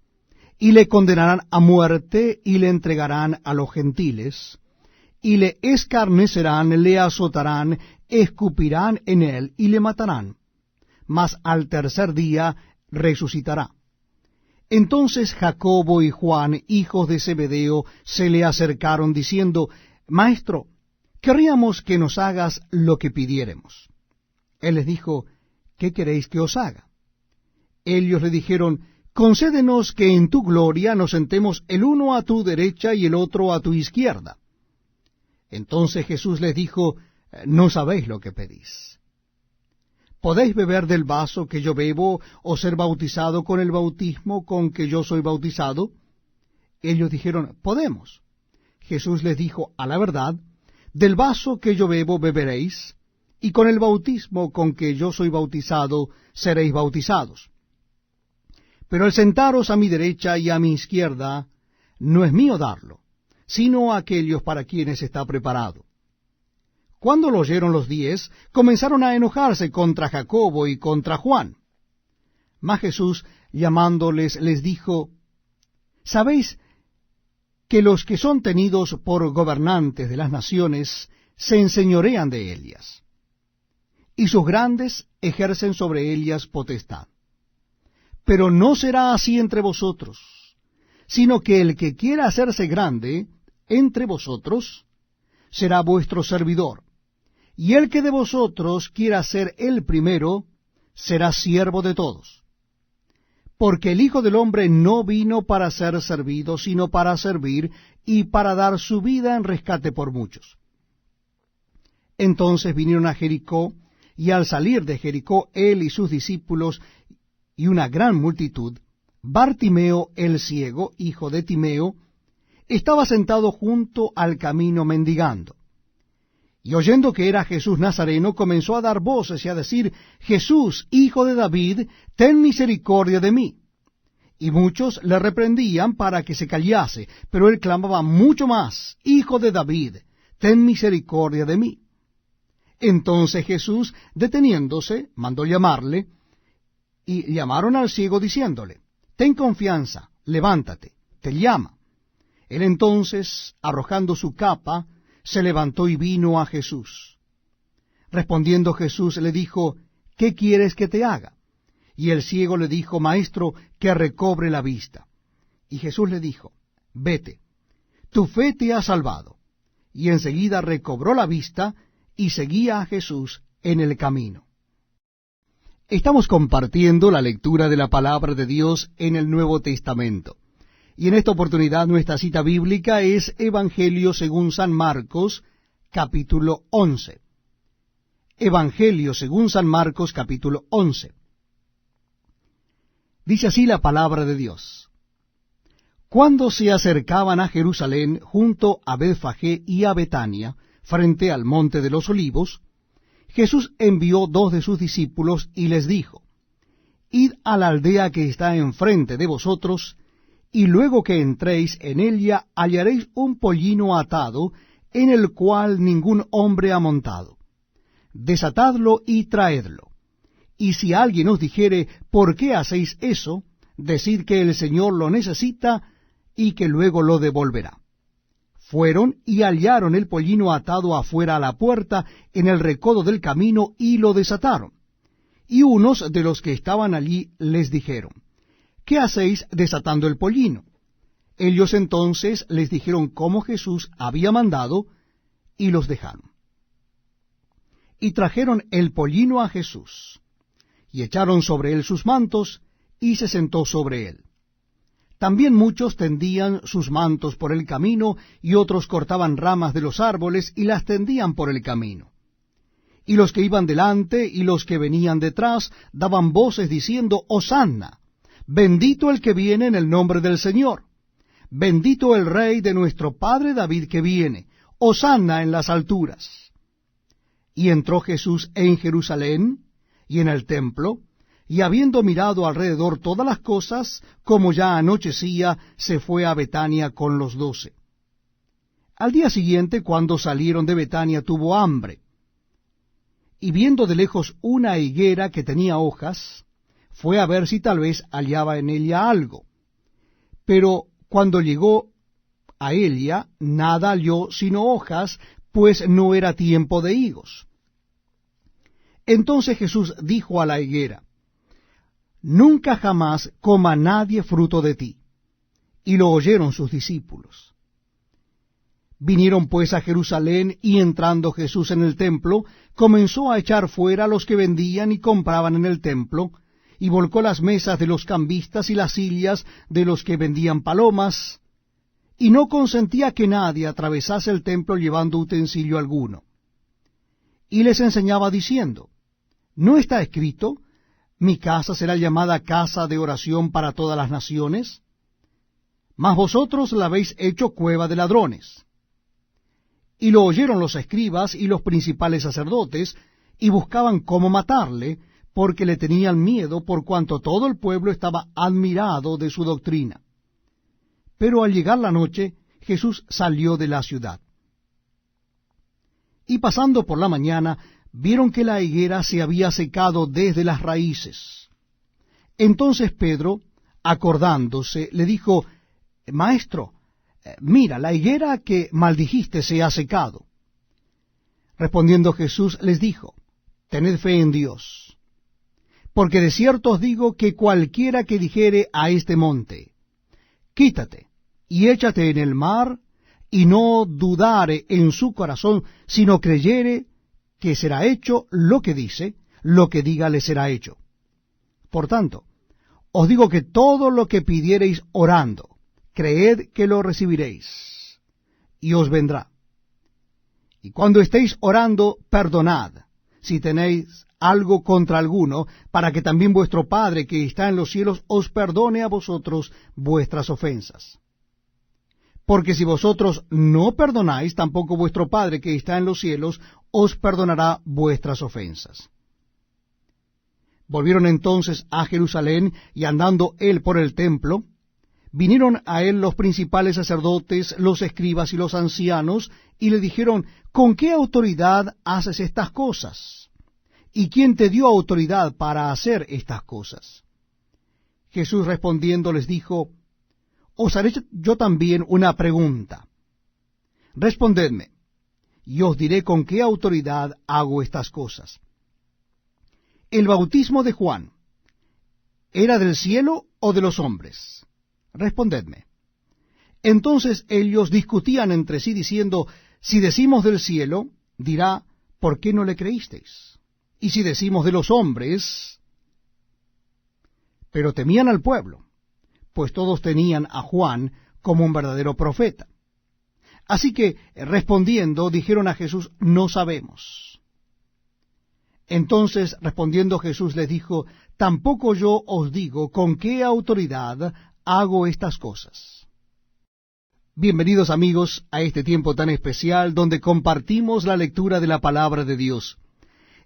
y le condenarán a muerte, y le entregarán a los gentiles, y le escarnecerán, le azotarán, escupirán en él, y le matarán. Mas al tercer día resucitará. Entonces Jacobo y Juan, hijos de Zebedeo, se le acercaron, diciendo, Maestro, querríamos que nos hagas lo que pidiéremos. Él les dijo, ¿qué queréis que os haga? Ellos le dijeron, concédenos que en tu gloria nos sentemos el uno a tu derecha y el otro a tu izquierda. Entonces Jesús les dijo, no sabéis lo que pedís. ¿Podéis beber del vaso que yo bebo, o ser bautizado con el bautismo con que yo soy bautizado? Ellos dijeron, podemos. Jesús les dijo, a la verdad, del vaso que yo bebo beberéis, y con el bautismo con que yo soy bautizado seréis bautizados. Pero el sentaros a mi derecha y a mi izquierda no es mío darlo, sino a aquellos para quienes está preparado. Cuando lo oyeron los 10, comenzaron a enojarse contra Jacobo y contra Juan. Mas Jesús, llamándoles, les dijo, ¿sabéis que los que son tenidos por gobernantes de las naciones se enseñorean de ellas, y sus grandes ejercen sobre ellas potestad? Pero no será así entre vosotros, sino que el que quiera hacerse grande entre vosotros será vuestro servidor, y el que de vosotros quiera ser el primero será siervo de todos. Porque el Hijo del Hombre no vino para ser servido, sino para servir y para dar su vida en rescate por muchos. Entonces vinieron a Jericó, y al salir de Jericó él y sus discípulos y una gran multitud, Bartimeo el ciego, hijo de Timeo, estaba sentado junto al camino mendigando. Y oyendo que era Jesús Nazareno, comenzó a dar voces y a decir, Jesús, hijo de David, ten misericordia de mí. Y muchos le reprendían para que se callase, pero él clamaba mucho más, Hijo de David, ten misericordia de mí. Entonces Jesús, deteniéndose, mandó llamarle, y llamaron al ciego diciéndole, ten confianza, levántate, te llama. Él entonces, arrojando su capa, se levantó y vino a Jesús. Respondiendo Jesús le dijo, ¿qué quieres que te haga? Y el ciego le dijo, Maestro, que recobre la vista. Y Jesús le dijo, vete, tu fe te ha salvado. Y enseguida recobró la vista y seguía a Jesús en el camino. Estamos compartiendo la lectura de la palabra de Dios en el Nuevo Testamento. Y en esta oportunidad nuestra cita bíblica es Evangelio según San Marcos, capítulo 11. Evangelio según San Marcos, capítulo 11. Dice así la palabra de Dios. Cuando se acercaban a Jerusalén, junto a Betfagé y a Betania, frente al monte de los Olivos, Jesús envió 2 de sus discípulos y les dijo, Id a la aldea que está enfrente de vosotros, y luego que entréis en ella hallaréis un pollino atado, en el cual ningún hombre ha montado. Desatadlo y traedlo. Y si alguien os dijere, ¿por qué hacéis eso?, decid que el Señor lo necesita y que luego lo devolverá. Fueron y hallaron el pollino atado afuera a la puerta, en el recodo del camino, y lo desataron. Y unos de los que estaban allí les dijeron, ¿qué hacéis desatando el pollino? Ellos entonces les dijeron cómo Jesús había mandado, y los dejaron. Y trajeron el pollino a Jesús, y echaron sobre él sus mantos, y se sentó sobre él. También muchos tendían sus mantos por el camino, y otros cortaban ramas de los árboles, y las tendían por el camino. Y los que iban delante y los que venían detrás daban voces diciendo, Hosanna, bendito el que viene en el nombre del Señor, bendito el Rey de nuestro Padre David que viene, Hosanna en las alturas. Y entró Jesús en Jerusalén y en el templo, y habiendo mirado alrededor todas las cosas, como ya anochecía, se fue a Betania con los 12. Al día siguiente, cuando salieron de Betania, tuvo hambre. Y viendo de lejos una higuera que tenía hojas, fue a ver si tal vez hallaba en ella algo. Pero cuando llegó a Elia, nada halló sino hojas, pues no era tiempo de higos. Entonces Jesús dijo a la higuera: Nunca jamás coma nadie fruto de ti. Y lo oyeron sus discípulos. Vinieron pues a Jerusalén, y entrando Jesús en el templo, comenzó a echar fuera a los que vendían y compraban en el templo, y volcó las mesas de los cambistas y las sillas de los que vendían palomas, y no consentía que nadie atravesase el templo llevando utensilio alguno. Y les enseñaba diciendo: ¿No está escrito, mi casa será llamada casa de oración para todas las naciones? Mas vosotros la habéis hecho cueva de ladrones. Y lo oyeron los escribas y los principales sacerdotes, y buscaban cómo matarle, porque le tenían miedo, por cuanto todo el pueblo estaba admirado de su doctrina. Pero al llegar la noche, Jesús salió de la ciudad. Y pasando por la mañana, vieron que la higuera se había secado desde las raíces. Entonces Pedro, acordándose, le dijo: Maestro, mira, la higuera que maldijiste se ha secado. Respondiendo Jesús les dijo: Tened fe en Dios, porque de cierto os digo que cualquiera que dijere a este monte: Quítate y échate en el mar, y no dudare en su corazón, sino creyere que será hecho lo que dice, lo que diga le será hecho. Por tanto, os digo que todo lo que pidiereis orando, creed que lo recibiréis, y os vendrá. Y cuando estéis orando, perdonad, si tenéis algo contra alguno, para que también vuestro Padre que está en los cielos os perdone a vosotros vuestras ofensas. Porque si vosotros no perdonáis, tampoco vuestro Padre que está en los cielos os perdonará vuestras ofensas. Volvieron entonces a Jerusalén, y andando él por el templo, vinieron a él los principales sacerdotes, los escribas y los ancianos, y le dijeron: ¿Con qué autoridad haces estas cosas? ¿Y quién te dio autoridad para hacer estas cosas? Jesús respondiendo les dijo: Os haré yo también una pregunta. Respondedme, y os diré con qué autoridad hago estas cosas. ¿El bautismo de Juan era del cielo o de los hombres? Respondedme. Entonces ellos discutían entre sí, diciendo: Si decimos del cielo, dirá: ¿por qué no le creísteis? Y si decimos de los hombres... Pero temían al pueblo, pues todos tenían a Juan como un verdadero profeta. Así que, respondiendo, dijeron a Jesús: No sabemos. Entonces, respondiendo Jesús, les dijo: Tampoco yo os digo con qué autoridad hago estas cosas. Bienvenidos, amigos, a este tiempo tan especial donde compartimos la lectura de la palabra de Dios.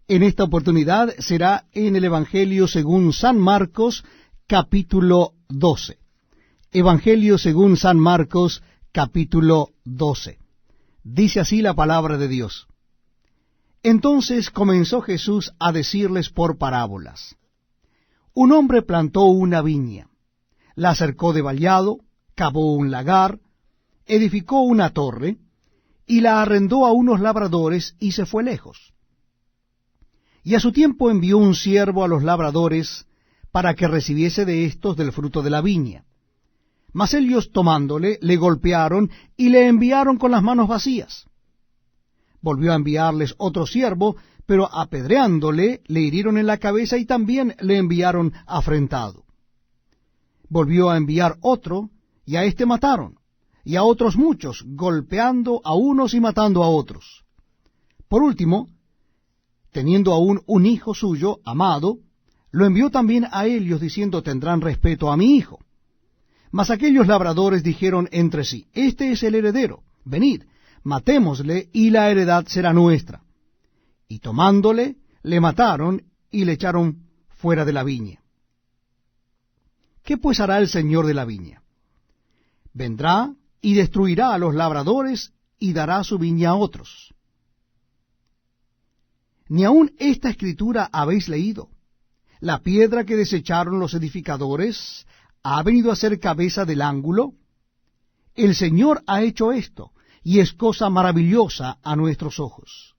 En esta oportunidad será en el Evangelio según San Marcos, capítulo 12. Evangelio según San Marcos, capítulo 12. Dice así la palabra de Dios. Entonces comenzó Jesús a decirles por parábolas. Un hombre plantó una viña, la cercó de vallado, cavó un lagar, edificó una torre, y la arrendó a unos labradores, y se fue lejos. Y a su tiempo envió un siervo a los labradores, para que recibiese de éstos del fruto de la viña. Mas ellos, tomándole, le golpearon, y le enviaron con las manos vacías. Volvió a enviarles otro siervo, pero apedreándole, le hirieron en la cabeza, y también le enviaron afrentado. Volvió a enviar otro, y a éste mataron, y a otros muchos, golpeando a unos y matando a otros. Por último, teniendo aún un hijo suyo, amado, lo envió también a ellos, diciendo: Tendrán respeto a mi hijo. Mas aquellos labradores dijeron entre sí: Este es el heredero, venid, matémosle, y la heredad será nuestra. Y tomándole, le mataron, y le echaron fuera de la viña. ¿Qué pues hará el señor de la viña? Vendrá y destruirá a los labradores, y dará su viña a otros. Ni aun esta escritura habéis leído: La piedra que desecharon los edificadores ha venido a ser cabeza del ángulo? El Señor ha hecho esto, y es cosa maravillosa a nuestros ojos.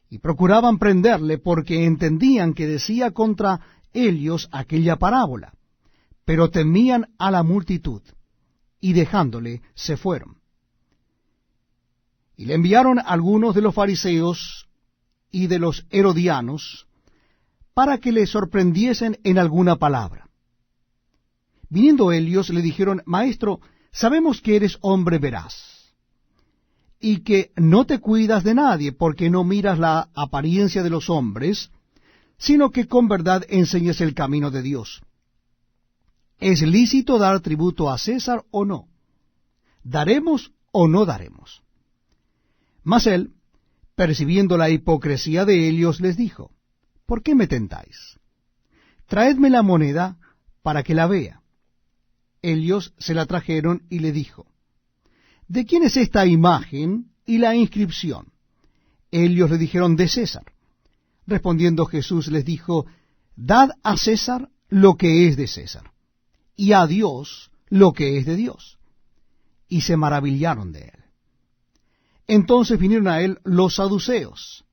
Y procuraban prenderle porque entendían que decía contra ellos aquella parábola, pero temían a la multitud, y dejándole se fueron. Y le enviaron algunos de los fariseos y de los herodianos para que le sorprendiesen en alguna palabra. Viniendo ellos le dijeron: Maestro, sabemos que eres hombre veraz, y que no te cuidas de nadie, porque no miras la apariencia de los hombres, sino que con verdad enseñas el camino de Dios. ¿Es lícito dar tributo a César o no? ¿Daremos o no daremos? Mas él, percibiendo la hipocresía de ellos, les dijo: ¿Por qué me tentáis? Traedme la moneda para que la vea. Ellos se la trajeron y le dijo: ¿De quién es esta imagen y la inscripción? Ellos le dijeron: de César. Respondiendo Jesús les dijo: Dad a César lo que es de César, y a Dios lo que es de Dios. Y se maravillaron de él. Entonces vinieron a él los saduceos,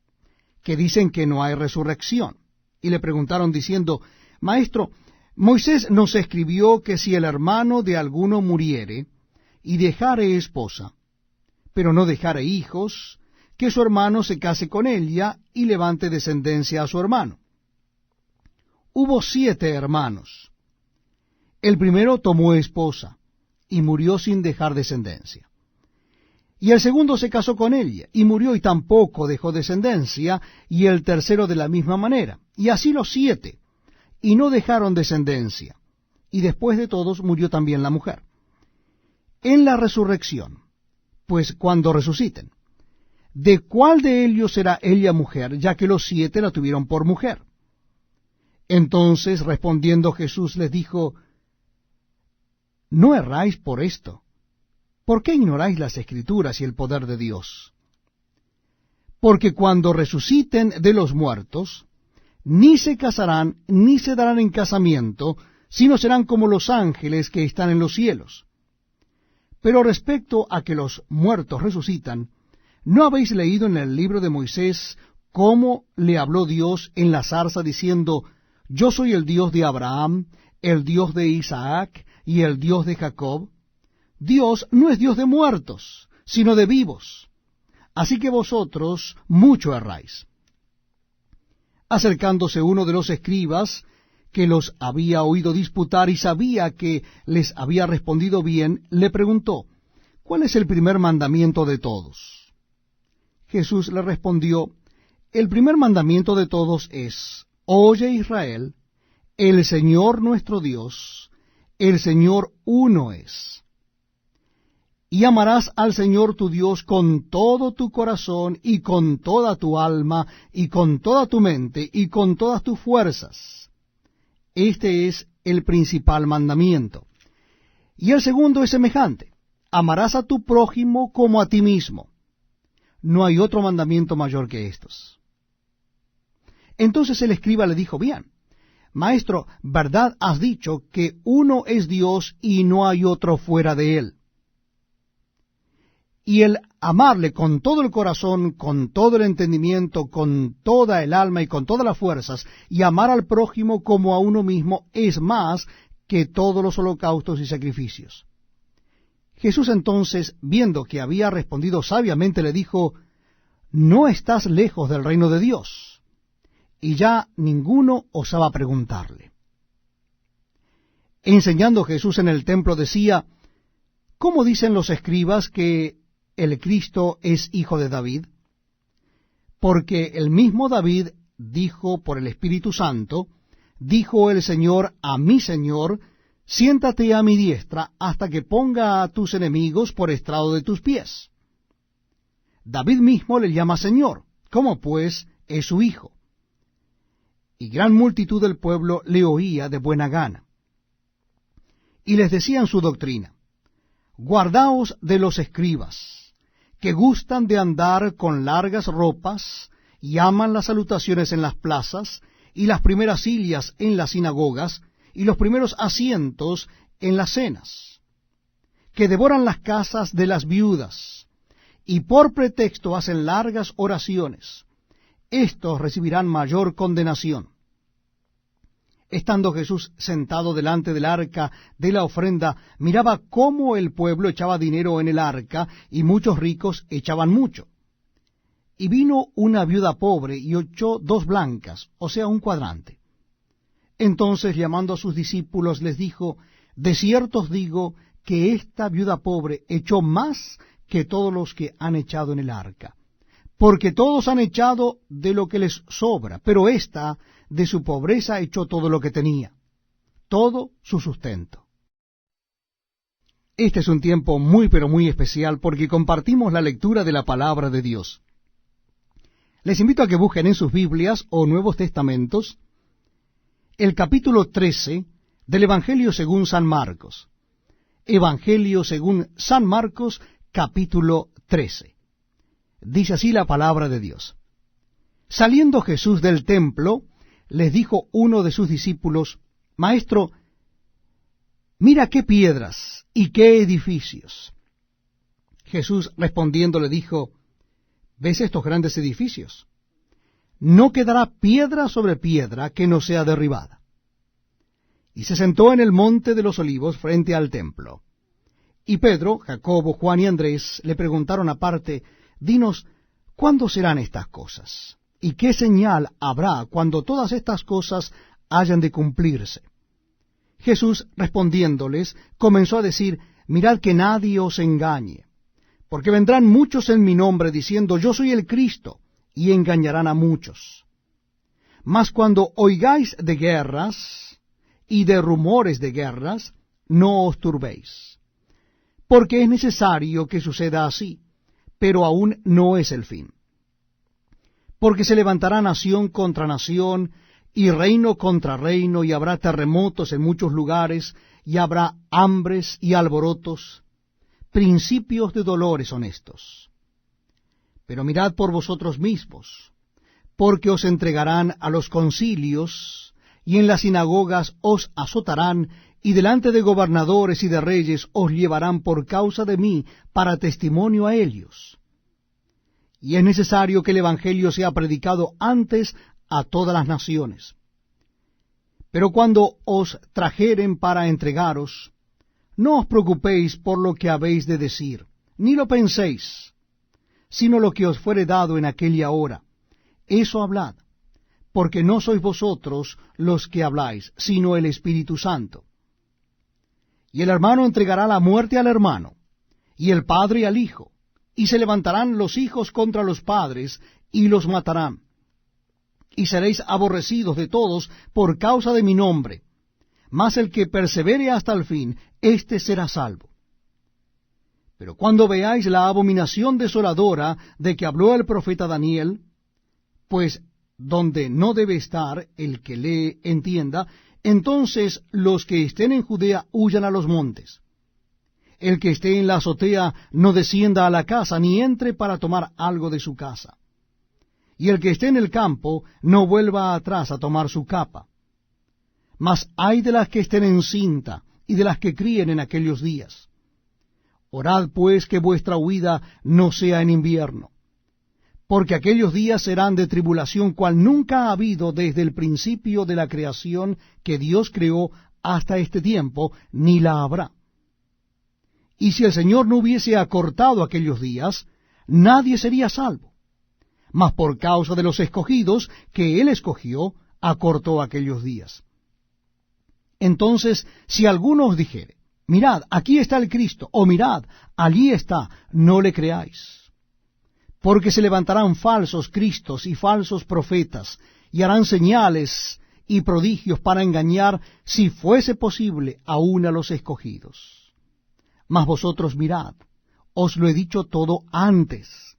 que dicen que no hay resurrección, y le preguntaron diciendo: Maestro, Moisés nos escribió que si el hermano de alguno muriere y dejare esposa, pero no dejare hijos, que su hermano se case con ella y levante descendencia a su hermano. Hubo 7 hermanos. El primero tomó esposa y murió sin dejar descendencia. Y el segundo se casó con ella y murió y tampoco dejó descendencia, y el tercero de la misma manera. Y así los 7, y no dejaron descendencia. Y después de todos murió también la mujer. En la resurrección, pues cuando resuciten, ¿de cuál de ellos será ella mujer, ya que los 7 la tuvieron por mujer? Entonces respondiendo Jesús les dijo: No erráis por esto. ¿Por qué ignoráis las Escrituras y el poder de Dios? Porque cuando resuciten de los muertos, ni se casarán, ni se darán en casamiento, sino serán como los ángeles que están en los cielos. Pero respecto a que los muertos resucitan, ¿no habéis leído en el libro de Moisés cómo le habló Dios en la zarza diciendo: Yo soy el Dios de Abraham, el Dios de Isaac y el Dios de Jacob? Dios no es Dios de muertos, sino de vivos. Así que vosotros mucho erráis. Acercándose uno de los escribas, que los había oído disputar y sabía que les había respondido bien, le preguntó: ¿Cuál es el primer mandamiento de todos? Jesús le respondió: El primer mandamiento de todos es: Oye, Israel, el Señor nuestro Dios, el Señor uno es. Y amarás al Señor tu Dios con todo tu corazón, y con toda tu alma, y con toda tu mente, y con todas tus fuerzas. Este es el principal mandamiento. Y el segundo es semejante: amarás a tu prójimo como a ti mismo. No hay otro mandamiento mayor que estos. Entonces el escriba le dijo: Bien, Maestro, verdad has dicho que uno es Dios y no hay otro fuera de él. Y el amarle con todo el corazón, con todo el entendimiento, con toda el alma y con todas las fuerzas, y amar al prójimo como a uno mismo, es más que todos los holocaustos y sacrificios. Jesús entonces, viendo que había respondido sabiamente, le dijo: No estás lejos del reino de Dios. Y ya ninguno osaba preguntarle. Enseñando Jesús en el templo decía: ¿Cómo dicen los escribas que el Cristo es hijo de David? Porque el mismo David dijo por el Espíritu Santo: Dijo el Señor a mi Señor: Siéntate a mi diestra hasta que ponga a tus enemigos por estrado de tus pies. David mismo le llama Señor, ¿cómo pues es su hijo? Y gran multitud del pueblo le oía de buena gana. Y les decían su doctrina: Guardaos de los escribas, que gustan de andar con largas ropas, y aman las salutaciones en las plazas, y las primeras sillas en las sinagogas, y los primeros asientos en las cenas, que devoran las casas de las viudas, y por pretexto hacen largas oraciones. Estos recibirán mayor condenación. Estando Jesús sentado delante del arca de la ofrenda, miraba cómo el pueblo echaba dinero en el arca, y muchos ricos echaban mucho. Y vino una viuda pobre y echó 2 blancas, o sea, un cuadrante. Entonces, llamando a sus discípulos, les dijo: de cierto os digo que esta viuda pobre echó más que todos los que han echado en el arca, porque todos han echado de lo que les sobra, pero ésta de su pobreza echó todo lo que tenía, todo su sustento. Este es un tiempo muy pero muy especial porque compartimos la lectura de la palabra de Dios. Les invito a que busquen en sus Biblias o Nuevos Testamentos el capítulo 13 del Evangelio según San Marcos. Evangelio según San Marcos, capítulo 13. Dice así la palabra de Dios. Saliendo Jesús del templo, les dijo uno de sus discípulos: Maestro, mira qué piedras y qué edificios. Jesús respondiendo le dijo: ¿ves estos grandes edificios? No quedará piedra sobre piedra que no sea derribada. Y se sentó en el monte de los olivos frente al templo. Y Pedro, Jacobo, Juan y Andrés le preguntaron aparte: Dinos, ¿cuándo serán estas cosas? ¿Y qué señal habrá cuando todas estas cosas hayan de cumplirse? Jesús, respondiéndoles, comenzó a decir: Mirad que nadie os engañe, porque vendrán muchos en mi nombre diciendo: Yo soy el Cristo, y engañarán a muchos. Mas cuando oigáis de guerras y de rumores de guerras, no os turbéis, porque es necesario que suceda así, pero aún no es el fin. Porque se levantará nación contra nación, y reino contra reino, y habrá terremotos en muchos lugares, y habrá hambres y alborotos. Principios de dolores son estos. Pero mirad por vosotros mismos, porque os entregarán a los concilios, y en las sinagogas os azotarán, y delante de gobernadores y de reyes os llevarán por causa de mí para testimonio a ellos. Y es necesario que el Evangelio sea predicado antes a todas las naciones. Pero cuando os trajeren para entregaros, no os preocupéis por lo que habéis de decir, ni lo penséis, sino lo que os fuere dado en aquella hora. Eso hablad, porque no sois vosotros los que habláis, sino el Espíritu Santo. Y el hermano entregará la muerte al hermano, y el padre al hijo, y se levantarán los hijos contra los padres, y los matarán. Y seréis aborrecidos de todos por causa de mi nombre, mas el que persevere hasta el fin, éste será salvo. Pero cuando veáis la abominación desoladora de que habló el profeta Daniel, pues donde no debe estar el que lee entienda, entonces los que estén en Judea huyan a los montes. El que esté en la azotea no descienda a la casa, ni entre para tomar algo de su casa. Y el que esté en el campo no vuelva atrás a tomar su capa. Mas ay de las que estén en cinta, y de las que críen en aquellos días. Orad pues que vuestra huida no sea en invierno, porque aquellos días serán de tribulación cual nunca ha habido desde el principio de la creación que Dios creó hasta este tiempo, ni la habrá. Y si el Señor no hubiese acortado aquellos días, nadie sería salvo. Mas por causa de los escogidos que Él escogió, acortó aquellos días. Entonces, si alguno os dijere: Mirad, aquí está el Cristo, o mirad, allí está, no le creáis. Porque se levantarán falsos cristos y falsos profetas, y harán señales y prodigios para engañar, si fuese posible, aun a los escogidos. Mas vosotros mirad, os lo he dicho todo antes.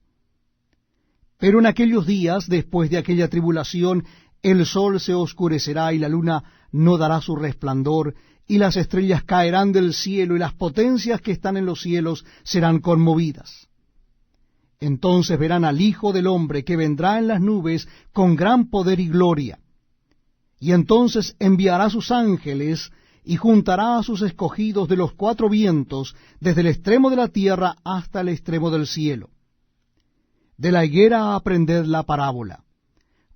Pero en aquellos días, después de aquella tribulación, el sol se oscurecerá y la luna no dará su resplandor, y las estrellas caerán del cielo, y las potencias que están en los cielos serán conmovidas. Entonces verán al Hijo del Hombre que vendrá en las nubes con gran poder y gloria. Y entonces enviará sus ángeles, y juntará a sus escogidos de los cuatro vientos, desde el extremo de la tierra hasta el extremo del cielo. De la higuera aprended la parábola.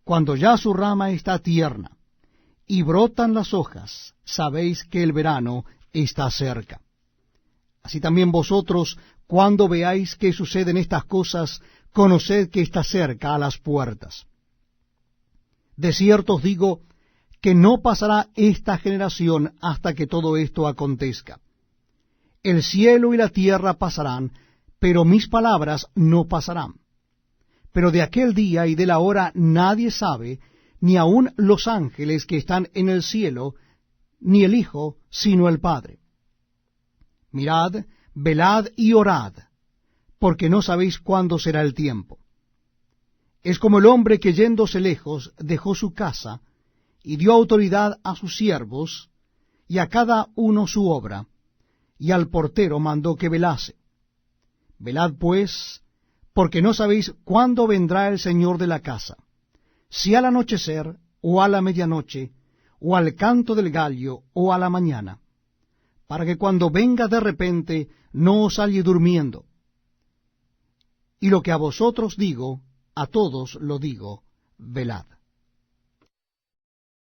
Cuando ya su rama está tierna, y brotan las hojas, sabéis que el verano está cerca. Así también vosotros, cuando veáis que suceden estas cosas, conoced que está cerca a las puertas. De cierto os digo, que no pasará esta generación hasta que todo esto acontezca. El cielo y la tierra pasarán, pero mis palabras no pasarán. Pero de aquel día y de la hora nadie sabe, ni aun los ángeles que están en el cielo, ni el Hijo, sino el Padre. Mirad, velad y orad, porque no sabéis cuándo será el tiempo. Es como el hombre que yéndose lejos dejó su casa, y dio autoridad a sus siervos, y a cada uno su obra, y al portero mandó que velase. Velad pues, porque no sabéis cuándo vendrá el Señor de la casa, si al anochecer, o a la medianoche, o al canto del gallo, o a la mañana, para que cuando venga de repente no os halle durmiendo. Y lo que a vosotros digo, a todos lo digo, velad.